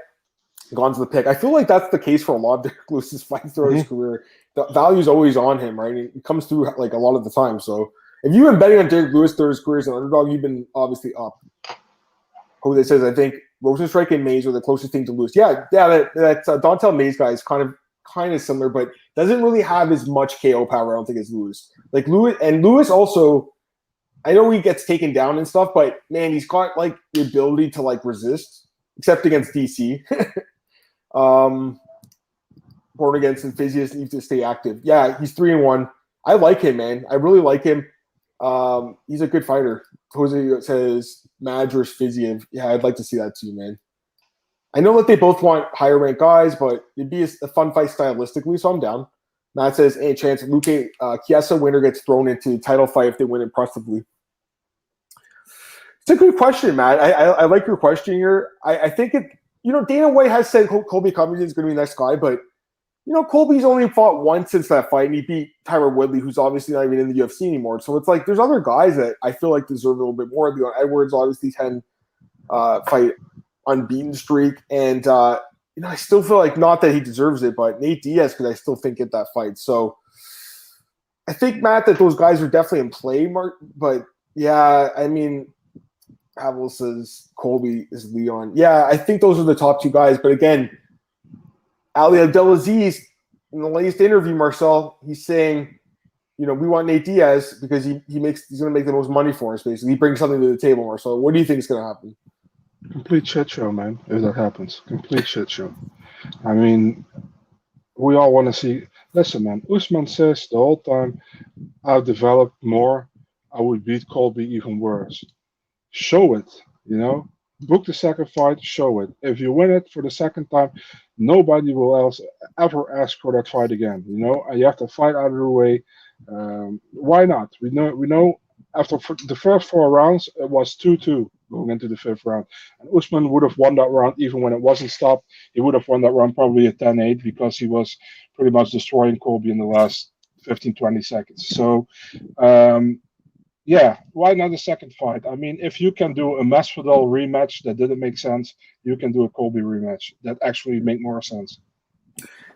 Gon's the pick. I feel like that's the case for a lot of Derek Lewis's fights throughout his career. The value's always on him, right? It comes through like a lot of the time. So if you've been betting on Derek Lewis through his career as an underdog, you've been obviously up. Jose says, I think Rosenstrike and Mays are the closest thing to Lewis. Yeah, that Dontel Mays guy is kind of similar, but doesn't really have as much KO power, I don't think, as Lewis. Like Lewis also, I know he gets taken down and stuff, but man, he's got like the ability to like resist, except against DC. Born against and Physius needs to stay active. Yeah, he's 3-1. I like him, man. I really like him. He's a good fighter. Jose says Madge versus Fiziev. Yeah, I'd like to see that too, man. I know that they both want higher ranked guys, but it'd be a fun fight stylistically, so I'm down. Matt says, any chance Luke Chiesa winner gets thrown into title fight if they win impressively? It's a good question, Matt. I like your question here. I think Dana White has said Colby Covington is going to be the next guy, but Colby's only fought once since that fight, and he beat Tyron Woodley, who's obviously not even in the UFC anymore. So it's like there's other guys that I feel like deserve a little bit more. Leon Edwards, obviously, 10 fight unbeaten streak, and I still feel like not that he deserves it, but Nate Diaz could I still think get that fight. So I think, Matt, that those guys are definitely in play, Mark. But yeah, I mean, Pavel says Colby is Leon. Yeah, I think those are the top two guys. But again, Ali Abdelaziz, in the latest interview, Marcel, he's saying, we want Nate Diaz because he's going to make the most money for us, basically. He brings something to the table, Marcel. What do you think is going to happen? Complete shit show, man, if that happens. Complete shit show. I mean, we all want to see. Listen, man, Usman says the whole time, I've developed more, I would beat Colby even worse. Show it, Book the second fight, show it. If you win it for the second time, nobody will ever ask for that fight again. And you have to fight out of the way. Why not? We know after the first 4 rounds, it was 2-2 going into the 5th round. And Usman would have won that round even when it wasn't stopped. He would have won that round probably at 10-8 because he was pretty much destroying Colby in the last 15-20 seconds. So, yeah, why not a second fight? I mean, if you can do a Masvidal rematch that didn't make sense, you can do a Colby rematch that actually make more sense.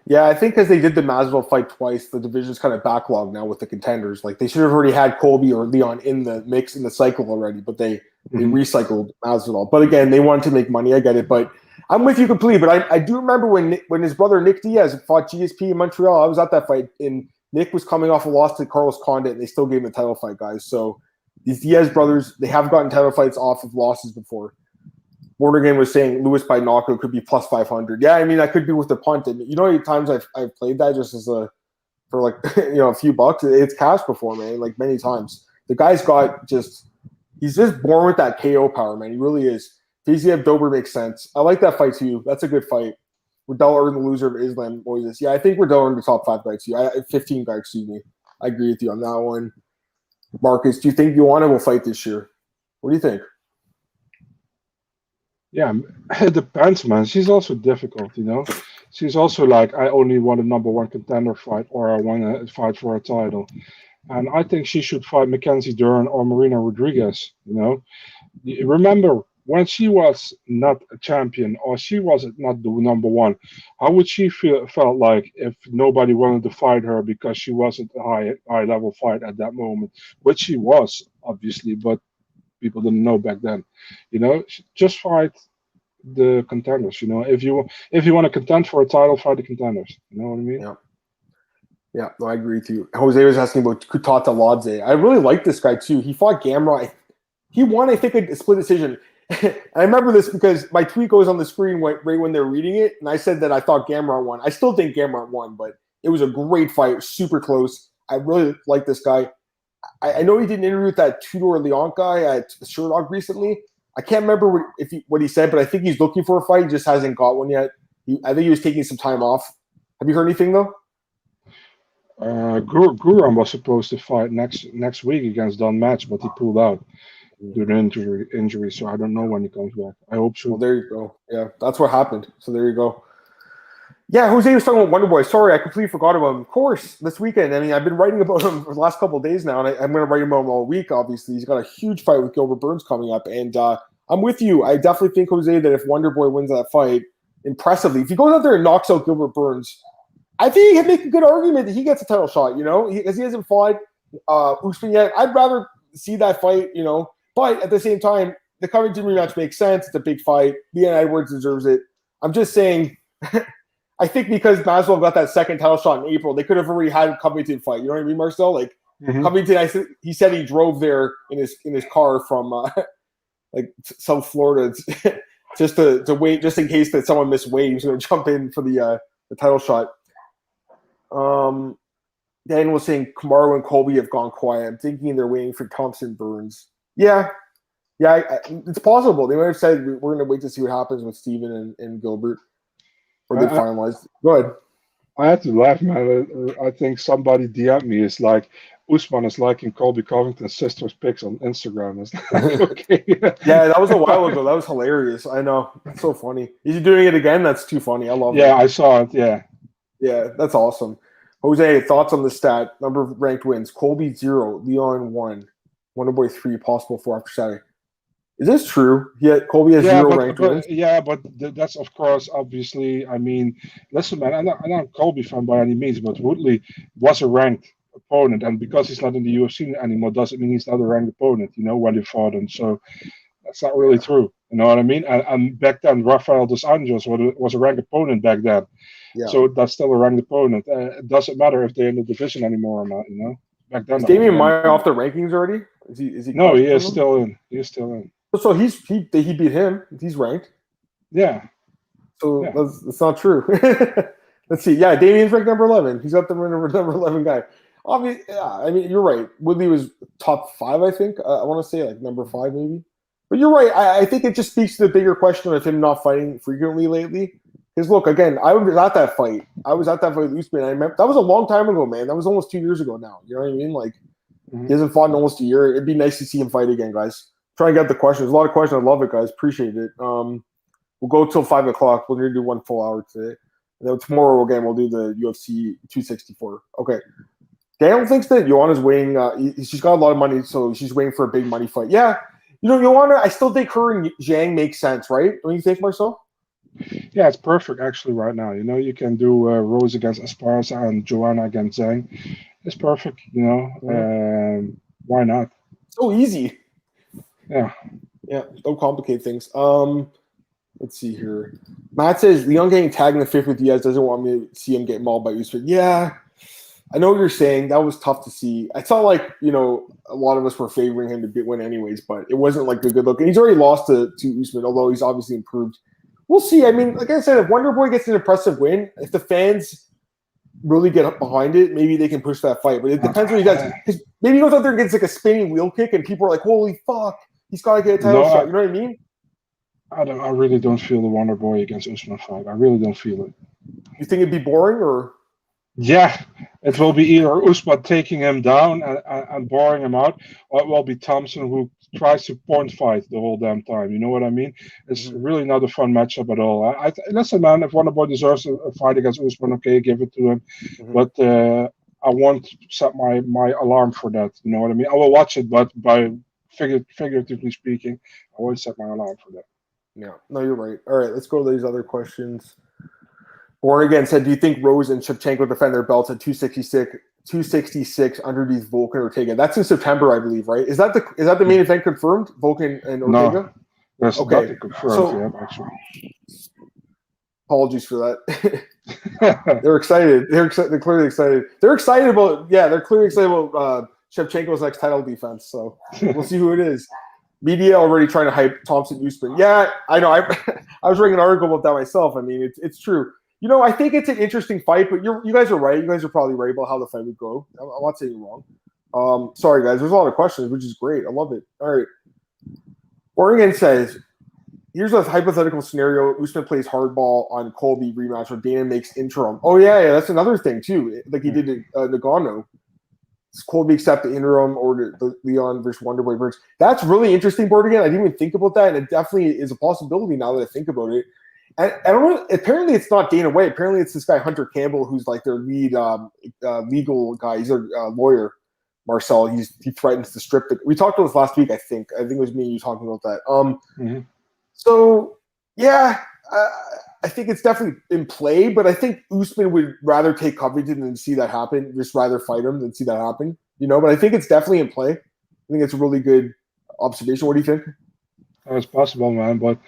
Yeah, I think because they did the Masvidal fight twice, the division's kind of backlogged now with the contenders. Like, they should have already had Colby or Leon in the mix in the cycle already, but they recycled Masvidal. But again, they wanted to make money. I get it. But I'm with you completely. But I do remember when his brother Nick Diaz fought GSP in Montreal. I was at that fight, and Nick was coming off a loss to Carlos Condit, and they still gave him a title fight, guys. So these Diaz brothers, they have gotten title fights off of losses before. Morgan was saying Lewis by knockout could be plus 500. Yeah, I mean, I could be with the punt. And how many times I've played that just as for like, a few bucks. It's cash before, man, like many times. The guy's he's just born with that KO power, man. He really is. Fiziev Dober makes sense. I like that fight too. That's a good fight. Riddell earned the loser of Islam Moises. Yeah, I think Riddell earned the top 5 guy too. 15 guy, excuse me. I agree with you on that one. Marcus, do you think Joanna will fight this year? What do you think? Yeah, it depends, man. She's also difficult, you know. She's also like, I only want a number one contender fight, or I want to fight for a title. And I think she should fight Mackenzie Dern or Marina Rodriguez, you know. Remember, when she was not a champion or she was not the number one, how would she felt like if nobody wanted to fight her because she wasn't a high level fight at that moment, which she was obviously, but people didn't know back then. You know, just fight the contenders. You know, if you want to contend for a title, fight the contenders. You know what I mean? Yeah. Yeah, no, I agree with you. Jose was asking about Kutata Ladze. I really like this guy too. He fought Gamrot. He won, I think, a split decision. And I remember this because my tweet goes on the screen right when they're reading it, and I said that I thought Gamrot won. I still think Gamrot won, but it was a great fight, super close. I really like this guy. I know he did an interview with that Tudor Leon guy at Sherdog recently. I can't remember what he said, but I think he's looking for a fight. He just hasn't got one yet. I think he was taking some time off. Have you heard anything, though? Guram was supposed to fight next week against Don Match, but he pulled out due to injury. So I don't know when he comes back. I hope so. Well, there you go. Yeah, that's what happened. So there you go. Yeah, Jose was talking about Wonder Boy. Sorry, I completely forgot about him. Of course, this weekend. I mean, I've been writing about him for the last couple of days now, and I'm going to write about him all week, obviously. He's got a huge fight with Gilbert Burns coming up, and I'm with you. I definitely think, Jose, that if Wonder Boy wins that fight impressively, if he goes out there and knocks out Gilbert Burns, I think he can make a good argument that he gets a title shot, you know, because he hasn't fought Usman yet. I'd rather see that fight, you know, but at the same time, the Covington rematch makes sense. It's a big fight. Leon Edwards deserves it. I'm just saying, I think because Masvidal got that second title shot in April, they could have already had a Covington fight. You know what I mean, Marcel? Like Covington, he said he drove there in his car from like South Florida just to wait, just in case that someone missed weight. He was going to jump in for the title shot. Daniel was saying Kamaru and Colby have gone quiet. I'm thinking they're waiting for Thompson Burns. Yeah, it's possible. They might have said we're going to wait to see what happens with Steven and Gilbert, or they finalized. Go ahead. I had to laugh, man. I think somebody DM'd me. It's like Usman is liking Colby Covington's sister's pics on Instagram. It's like, okay. Yeah, that was a while ago. That was hilarious. I know. It's so funny. Is he doing it again? That's too funny. I love it. Yeah, I saw it. Yeah, that's awesome. Jose, thoughts on the stat? Number of ranked wins. Colby 0, Leon 1, Wonderboy 3, possible 4 after Saturday. Is this true? Yeah, Colby has 0 ranked wins. Yeah, but that's of course, obviously. I mean, listen, man, I'm not a Colby fan by any means, but Woodley was a ranked opponent, and because he's not in the UFC anymore, doesn't mean he's not a ranked opponent. You know, when he fought him, so that's not really true. You know what I mean? And back then, Rafael dos Anjos was a ranked opponent back then. Yeah. So that's still a ranked opponent. It doesn't matter if they're in the division anymore or not. You know, back then. Is Damian Maia off the rankings already? Is he? No, he is still in. He is still in. So he beat him. He's ranked. Yeah. So that's not true. Let's see. Yeah, Damian's ranked number 11. He's got the number 11 guy. Obviously, yeah. I mean, you're right. Woodley was top 5, I think. I want to say like number 5, maybe. But you're right. I think it just speaks to the bigger question of him not fighting frequently lately. Because look, again, I was at that fight. with Usman. I remember that was a long time ago, man. That was almost 2 years ago now. You know what I mean? Like, he hasn't fought in almost a year. It'd be nice to see him fight again, guys. Try and get the questions. A lot of questions. I love it, guys. Appreciate it. We'll go till 5 o'clock. We're gonna do 1 full hour today. And then tomorrow again, we'll do the UFC 264. Okay. Daniel thinks that Joanna's waiting. She's got a lot of money, so she's waiting for a big money fight. Yeah. You know, Joanna, I still think her and Zhang make sense, right? Don't you think, Marcel? Yeah, it's perfect actually right now. You know, you can do Rose against Esparza and Joanna against Zhang. It's perfect, you know. Why not? So easy. Yeah. Don't complicate things. Let's see here. Matt says Leon getting tagged in the 5th with Diaz doesn't want me to see him get mauled by Usman. Yeah, I know what you're saying. That was tough to see. It's not like, you know, a lot of us were favoring him to win anyways, but it wasn't like a good look. And he's already lost to Usman, although he's obviously improved. We'll see. I mean, like I said, if Wonderboy gets an impressive win, if the fans really get up behind it, maybe they can push that fight. But it depends what he does. Because maybe he goes out there and gets like a spinning wheel kick, and people are like, "Holy fuck, he's got to get a title shot." You know what I mean? I really don't feel the Wonderboy against Usman fight. I really don't feel it. You think it'd be boring, or? Yeah, It will be either Usman taking him down and boring him out, or it will be Thompson who tries to point fight the whole damn time. You know what I mean? It's really not a fun matchup at all. Listen, man, if Wonderboy deserves a fight against Usman, okay, give it to him. But I won't set my alarm for that. You know what I mean? I will watch it, but figuratively speaking, I won't set my alarm for that. Yeah, no, you're right. All right, let's go to these other questions. Born Again said, do you think Rose and Shevchenko defend their belts at 266 underneath Volkan or Ortega? That's in September, I believe, right? Is that the main event confirmed? Volkan and Ortega? No, that's nothing confirmed. Yeah, actually. Apologies for that. They're excited. They're clearly excited. They're clearly excited about Shevchenko's next title defense. So we'll see who it is. Media already trying to hype Thompson Usman. Yeah, I know. I was writing an article about that myself. I mean, it's true. You know, I think it's an interesting fight, but you guys are right. You guys are probably right about how the fight would go. I'm not saying you're wrong. Sorry, guys. There's a lot of questions, which is great. I love it. All right. Oregon says, here's a hypothetical scenario. Usman plays hardball on Colby rematch or Dana makes interim. Oh, yeah, that's another thing, too. Like he did in Nagano. Does Colby accept the interim or the Leon versus Wonderboy Burns? That's really interesting, Board Again. I didn't even think about that, and it definitely is a possibility now that I think about it. And I don't know. Apparently, it's not Dana White. Apparently, it's this guy Hunter Campbell, who's like their lead legal guy. He's a lawyer. Marcel. He threatens to strip the. We talked about this last week. I think it was me and you talking about that. So yeah, I think it's definitely in play. But I think Usman would rather take Covington than see that happen. Just rather fight him than see that happen. You know. But I think it's definitely in play. I think it's a really good observation. What do you think? It's possible, man. But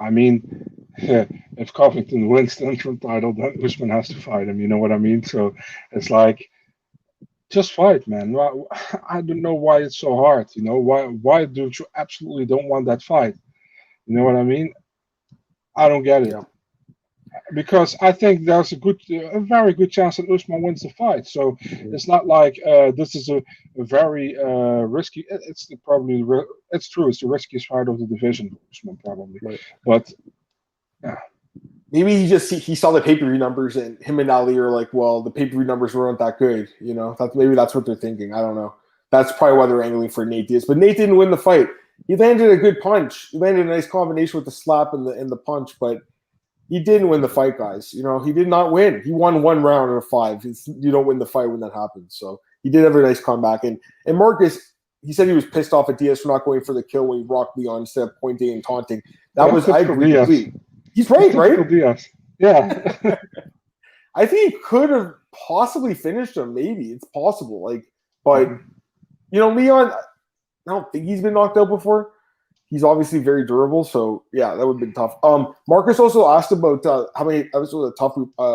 I mean. Yeah, if Covington wins the interim title, then Usman has to fight him. You know what I mean? So it's like, just fight, man. I don't know why it's so hard. You know why do you absolutely don't want that fight? You know what I mean? I don't get it. Yeah. Because I think there's a very good chance that Usman wins the fight. So it's not like this is a very risky. It's true. It's the riskiest fight of the division, Usman probably. Right. But. Yeah. Maybe he saw the pay-per-view numbers and him and Ali are like, well, the pay-per-view numbers weren't that good, you know. Maybe that's what they're thinking. I don't know. That's probably why they're angling for Nate Diaz. But Nate didn't win the fight. He landed a good punch. He landed a nice combination with the slap and the punch, but he didn't win the fight, guys. You know, he did not win. He won 1 round out of 5. You don't win the fight when that happens. So he did have a nice comeback. And Marcus, he said he was pissed off at Diaz for not going for the kill when he rocked Leon instead of pointing and taunting. I agree completely. He's right? Yeah. I think he could have possibly finished him. Maybe it's possible. But you know, Leon, I don't think he's been knocked out before. He's obviously very durable. So yeah, that would have been tough. Marcus also asked about how many episodes of Tough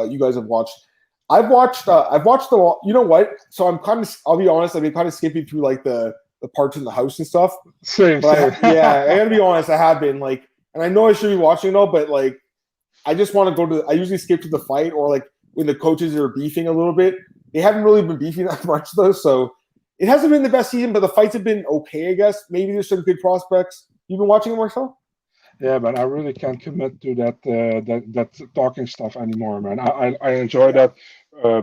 you guys have watched. I've watched the. You know what? So I'll be honest. I've been kind of skipping through like the parts in the house and stuff. Same. I gotta be honest. I have been like. And I know I should be watching it all, but like, I just want to go to. I usually skip to the fight or like when the coaches are beefing a little bit. They haven't really been beefing that much though, so it hasn't been the best season. But the fights have been okay, I guess. Maybe there's some good prospects. You've been watching it, Marcel? Yeah, but I really can't commit to that talking stuff anymore, man. I enjoy that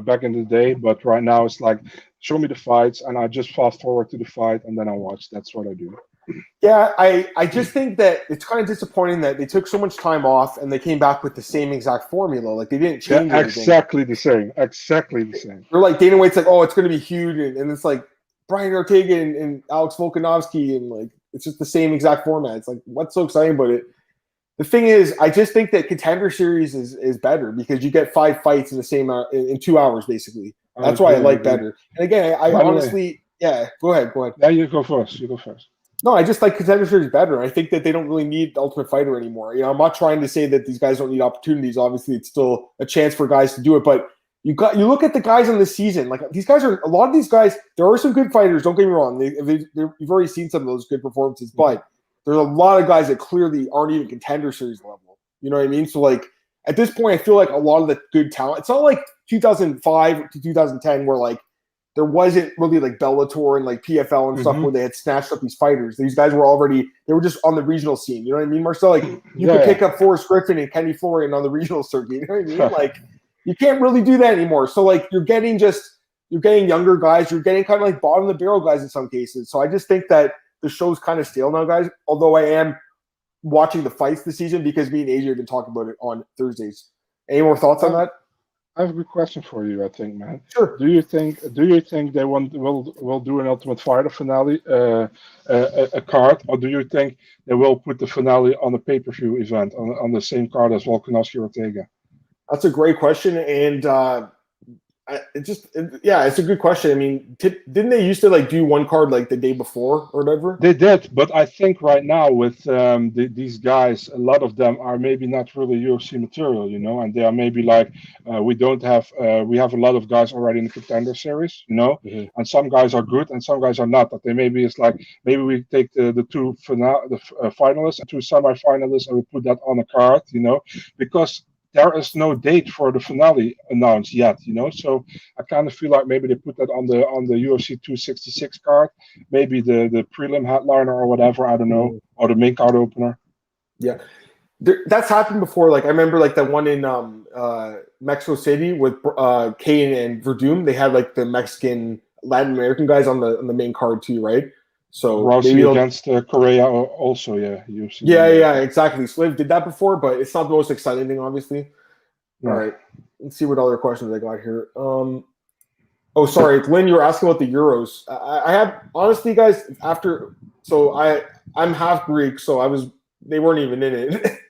back in the day, but right now it's like show me the fights, and I just fast forward to the fight, and then I watch. That's what I do. Yeah, I just think that it's kind of disappointing that they took so much time off and they came back with the same exact formula. Like they didn't change anything. Exactly the same. They're like Dana White's like, oh, it's going to be huge, and it's like Brian Ortega and Alex Volkanovski, and like it's just the same exact format. It's like what's so exciting about it? The thing is, I just think that Contender Series is better because you get 5 fights in the same in 2 hours basically. That's why I like better. And again, I honestly, yeah. Go ahead. Yeah, you go first. No, I just like Contender Series better. I think that they don't really need the Ultimate Fighter anymore. You know, I'm not trying to say that these guys don't need opportunities. Obviously, it's still a chance for guys to do it. But you look at the guys on this season. Like these guys are a lot of these guys. There are some good fighters. Don't get me wrong. You've already seen some of those good performances, but there's a lot of guys that clearly aren't even Contender Series level. You know what I mean? So like at this point, I feel like a lot of the good talent. It's not like 2005 to 2010 where like. There wasn't really like Bellator and like PFL and stuff where they had snatched up these fighters. These guys they were just on the regional scene. You know what I mean, Marcel? Like you could pick up Forrest Griffin and Kenny Florian on the regional circuit. You know what I mean? Like you can't really do that anymore. So like you're getting just you're getting younger guys. You're getting kind of like bottom of the barrel guys in some cases. So I just think that the show's kind of stale now, guys. Although I am watching the fights this season because me and AJ have been talking about it on Thursdays. Any more thoughts on that? I have a good question for you, I think, man. Sure. Do you think they will do an Ultimate Fighter finale, a card, or do you think they will put the finale on a pay-per-view event on the same card as Volkanovski Ortega? That's a great question, and it's a good question. I mean, didn't they used to like do one card like the day before or whatever? They did, but I think right now with these guys, a lot of them are maybe not really UFC material, you know, and they are maybe like we have a lot of guys already in the Contender Series, you know, and some guys are good and some guys are not. But maybe we take the two finalists and two semi-finalists and we put that on a card, you know, because there is no date for the finale announced yet, you know. So I kind of feel like maybe they put that on the UFC 266 card, maybe the prelim headliner or whatever, I don't know, or the main card opener. Yeah, that's happened before. Like I remember, like the one in Mexico City with Kane and Verdum. They had like the Mexican Latin American guys on the main card too, right? So Rossi against Correa also, yeah. UFC. Yeah, exactly. So they've did that before, but it's not the most exciting thing, obviously. Yeah. All right, let's see what other questions I got here. Sorry, Lynn, you were asking about the Euros. I have honestly, guys. I'm half Greek, so they weren't even in it.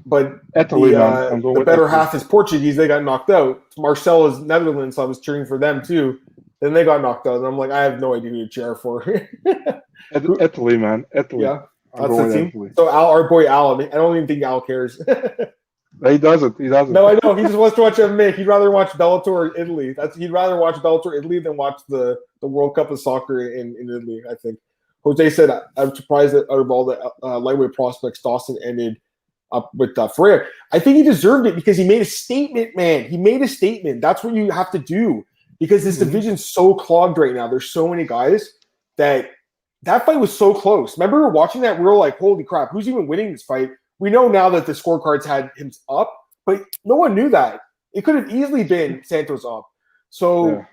But Italy, the better half is Portuguese. They got knocked out. Marcel is Netherlands, so I was cheering for them too. Then they got knocked out, and I'm like, I have no idea who to cheer for. Italy, man. Italy. Yeah, that's the team. Italy. So our boy Al, I don't even think Al cares. He doesn't. No, I know. He just wants to watch MMA. He'd rather watch Bellator or Italy. He'd rather watch Bellator Italy than watch the World Cup of soccer in Italy, I think. Jose said, I'm surprised that out of all the lightweight prospects, Dawson ended up with Ferreira. I think he deserved it because he made a statement, man. He made a statement. That's what you have to do. Because this division's so clogged right now. There's so many guys that fight was so close. Remember, we were watching that. We were like, holy crap, who's even winning this fight? We know now that the scorecards had him up, but no one knew that. It could have easily been Santos up. So,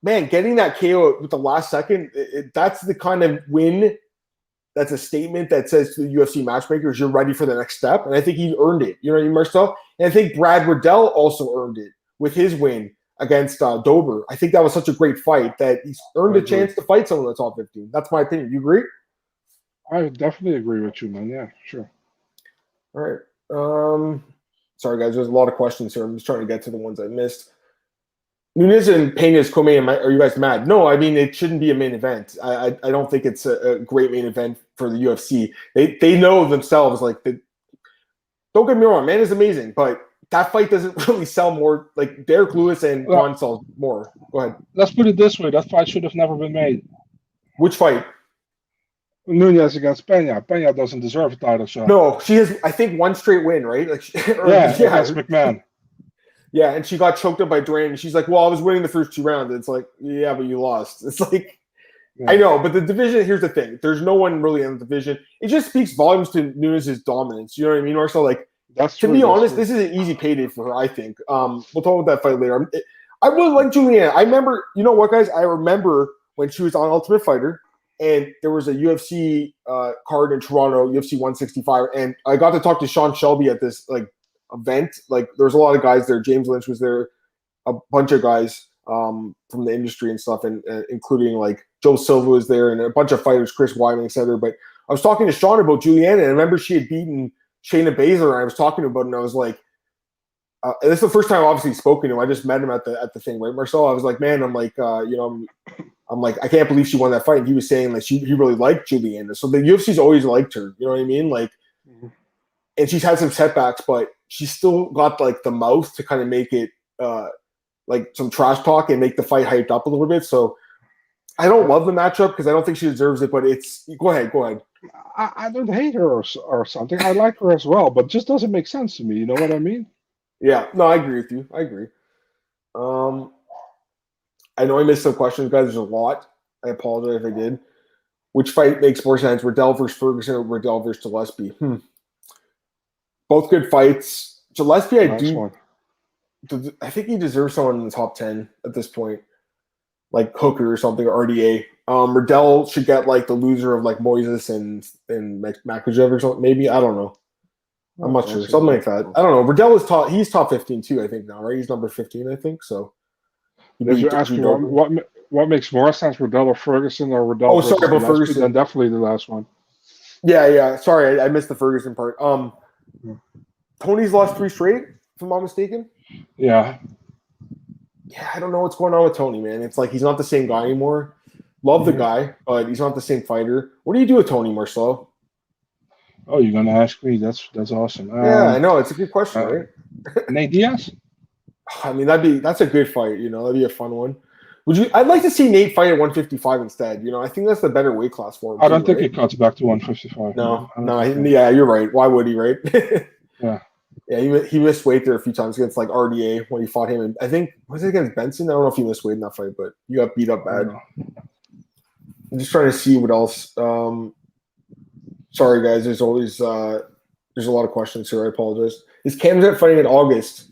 man, getting that KO with the last second, that's the kind of win that's a statement that says to the UFC matchmakers, you're ready for the next step. And I think he earned it. You know what I mean, Marcel? And I think Brad Riddell also earned it with his win against Dober. I think that was such a great fight that he's earned a chance to fight someone in the top 15. That's my opinion. You agree? I definitely agree with you, man. Yeah, sure. All right. Sorry, guys. There's a lot of questions here. I'm just trying to get to the ones I missed. Nunes and Pena's co-main. Are you guys mad? No, I mean, it shouldn't be a main event. I don't think it's a great main event for the UFC. They know themselves. Like, don't get me wrong. Man is amazing, but that fight doesn't really sell more. Like Derek Lewis and Ron sells more. Go ahead. Let's put it this way: that fight should have never been made. Which fight? Nunes against Pena. Pena doesn't deserve a title shot. No, she has, I think, one straight win, right? Like, against McMahon. Yeah, and she got choked up by Duran. And she's like, "Well, I was winning the first 2 rounds." It's like, yeah, but you lost. It's like, I know, but the division. Here's the thing: there's no one really in the division. It just speaks volumes to Nunes' dominance. You know what I mean, Marcel? Like. To be honest, this is an easy payday for her, I think. We'll talk about that fight later. I really like Julianne. I remember, you know what, guys? I remember when she was on Ultimate Fighter, and there was a UFC card in Toronto, UFC 165, and I got to talk to Sean Shelby at this event. Like, there was a lot of guys there. James Lynch was there, a bunch of guys from the industry and stuff, and including like Joe Silva was there, and a bunch of fighters, Chris Weidman, etc. But I was talking to Sean about Julianne, and I remember she had beaten Shayna Baszler, and I was talking to him about it, and I was like, this is the first time I've obviously spoken to him. I just met him at the thing, right, Marcel? I was like, man, I'm like, I'm like, I can't believe she won that fight. And he was saying like he really liked Julianne. So the UFC's always liked her. You know what I mean? Like, and she's had some setbacks, but she's still got like the mouth to kind of make it like some trash talk and make the fight hyped up a little bit. So I don't love the matchup because I don't think she deserves it, but it's go ahead. I don't hate her or something. I like her as well, but it just doesn't make sense to me. You know what I mean? Yeah. No, I agree with you. I agree. I know I missed some questions, guys. There's a lot. I apologize if I did. Which fight makes more sense, Riddell versus Ferguson or Riddell versus Gillespie? Both good fights. Gillespie, I think he deserves someone in the top 10 at this point. like Hooker or something, or RDA. Riddell should get like the loser of like Moises and Makachev or something. Maybe, I don't know. I'm not sure. Something like that. I don't know. Riddell is top. He's top 15 too, I think now, right? He's number 15, I think. So. If you ask me what makes more sense, Riddell or Ferguson, or Riddell? Oh, sorry about Ferguson. Then definitely the last one. Yeah. Sorry, I missed the Ferguson part. Tony's lost 3 straight, if I'm not mistaken. Yeah. Yeah, I don't know what's going on with Tony, man. It's like he's not the same guy anymore. Love the guy, but he's not the same fighter. What do you do with Tony, Marcel? Oh, you're gonna ask me? That's awesome. Yeah, I know. It's a good question, right? Nate Diaz? I mean, that's a good fight. That'd be a fun one. I'd like to see Nate fight at 155 instead. I think that's the better weight class for him. I don't think he cuts back to 155. No. Yeah, you're right. Why would he? Right? Yeah. Yeah, he missed weight there a few times against like RDA when he fought him. And I think was it against Benson? I don't know if he missed weight in that fight, but he got beat up bad. I'm just trying to see what else. Sorry, guys. There's a lot of questions here. I apologize. Is Kianzad fighting in August?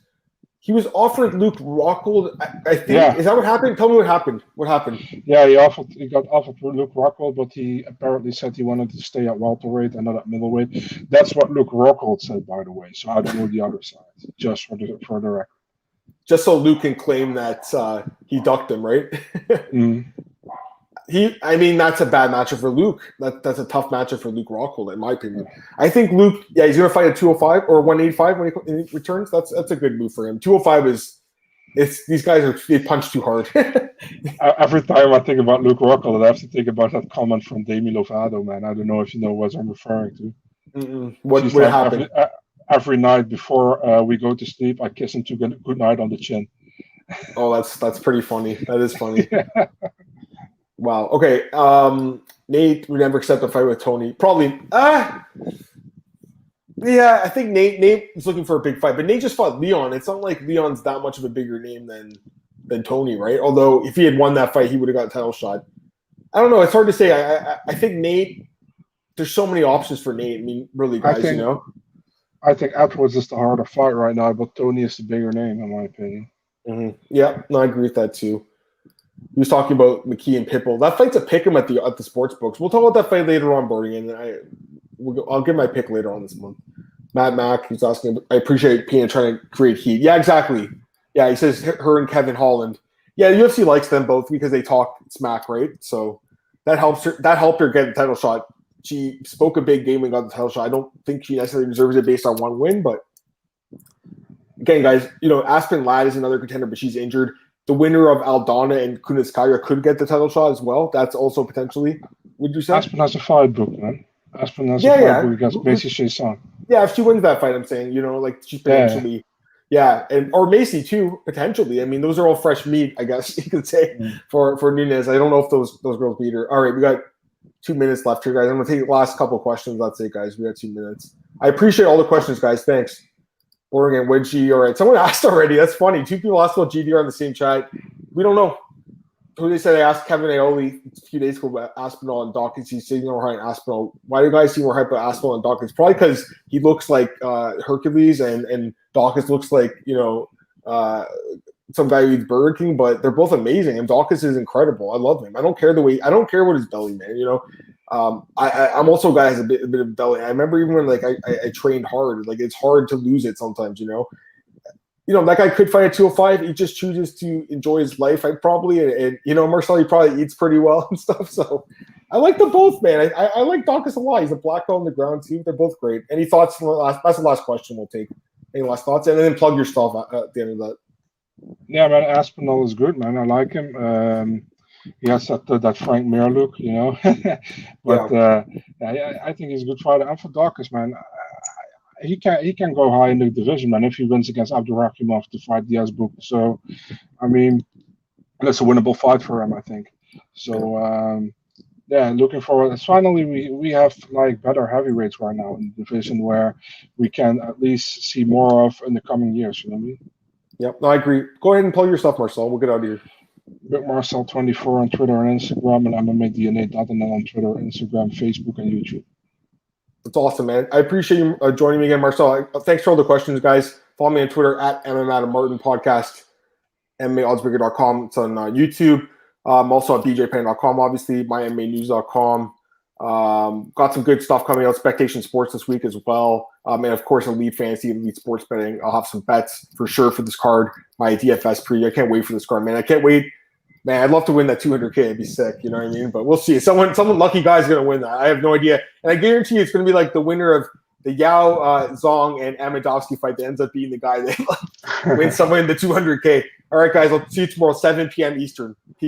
He was offered Luke Rockhold. I think. Yeah. Is that what happened? Tell me what happened. What happened? Yeah, he got offered Luke Rockhold, but he apparently said he wanted to stay at welterweight and not at middleweight. That's what Luke Rockhold said, by the way. So I don't know the other side. Just for the record. Just so Luke can claim that he ducked him, right? I mean, that's a bad matchup for Luke. That's a tough matchup for Luke Rockhold, in my opinion. I think Luke, he's going to fight at 205 or 185 when he returns. That's a good move for him. 205 these guys they punch too hard. Every time I think about Luke Rockhold, I have to think about that comment from Demi Lovato, man. I don't know if you know what I'm referring to. What happened? Every night before we go to sleep, I kiss him to good night on the chin. Oh, that's pretty funny. That is funny. Yeah. Wow. Okay. Nate would never accept a fight with Tony. Probably. Yeah, I think Nate is looking for a big fight, but Nate just fought Leon. It's not like Leon's that much of a bigger name than Tony, right? Although if he had won that fight, he would have got a title shot. I don't know. It's hard to say. I think Nate. There's so many options for Nate. I mean, really, guys. I think Edwards is the harder fight right now, but Tony is the bigger name, in my opinion. Mm-hmm. Yeah, no, I agree with that too. He was talking about McKee and Pitbull. That fight's a pick 'em at the sports books. We'll talk about that fight later on, Birdie, and I'll give my pick later on this month. Matt Mack, he's asking. I appreciate Pena trying to create heat. Yeah, exactly. Yeah, he says her and Kevin Holland. Yeah, the UFC likes them both because they talk smack, right? So that helps her. That helped her get the title shot. She spoke a big game and got the title shot. I don't think she necessarily deserves it based on one win, but again, guys, Aspen Ladd is another contender, but she's injured. The winner of Aldana and Kunitskaya could get the title shot as well. That's also potentially. Would you say? Aspen has a fight book, man. Aspen has a fight book against Macy Chiasson. Yeah, if she wins that fight, I'm saying, like she's potentially, and or Macy too, potentially. I mean, those are all fresh meat, I guess you could say, for Nunes. I don't know if those girls beat her. All right, we got 2 minutes left here, guys. I'm gonna take the last couple of questions. That's it, guys. We got 2 minutes. I appreciate all the questions, guys. Thanks. Boring and Wedgie. All right, someone asked already. That's funny. 2 people asked about GDR in the same chat. We don't know. Who they said they asked Kevin Aioli a few days ago about Aspinall and Dawkins. He's saying more hype Aspinall. Why do you guys see more hype about Aspinall and Dawkins? Probably because he looks like Hercules and Dawkins looks like some guy who eats Burger King. But they're both amazing, and Dawkins is incredible. I love him. I don't care I don't care what his belly, man. I'm also a guy who has a bit of belly. I remember even when I trained hard, it's hard to lose it sometimes, that guy could fight at 205. He just chooses to enjoy his life. And Marcel, he probably eats pretty well and stuff. So I like them both, man. I like Dawkins a lot. He's a black belt on the ground too. They're both great. Any thoughts? That's the last question we'll take. Any last thoughts? And then plug your stuff at the end of that. Yeah, man. Aspinall is good, man. I like him. He has that Frank Mir look, but I think he's a good fighter. And for Dawkins, man, he can go high in the division, man. If he wins against Abdurakhimov to fight Diaz book, so I mean, that's a winnable fight for him, I think. So looking forward. Finally, we have better heavyweights right now in the division where we can at least see more of in the coming years. You know what I mean? Yep, no, I agree. Go ahead and plug your stuff, Marcel. We'll get out of here. Marcel24 on Twitter and Instagram, and MMADNA.nl on Twitter, Instagram, Facebook, and YouTube. That's awesome, man. I appreciate you joining me again, Marcel. Thanks for all the questions, guys. Follow me on Twitter at MMAOB Podcast, MMAOddsbreaker.com. It's on YouTube. Also on bjpenning.com, obviously, mymmanews.com. Got some good stuff coming out. Spectation Sports this week as well. And of course, Elite Fantasy, Elite Sports Betting. I'll have some bets for sure for this card. My DFS preview. I can't wait for this card, man. I can't wait. Man, I'd love to win that 200K. It'd be sick. You know what I mean? But we'll see. Someone lucky guy's going to win that. I have no idea. And I guarantee you it's going to be like the winner of the Yao Zong and Amidovsky fight that ends up being the guy that wins someone in the 200K. All right, guys. I'll see you tomorrow, 7 p.m. Eastern. Peace.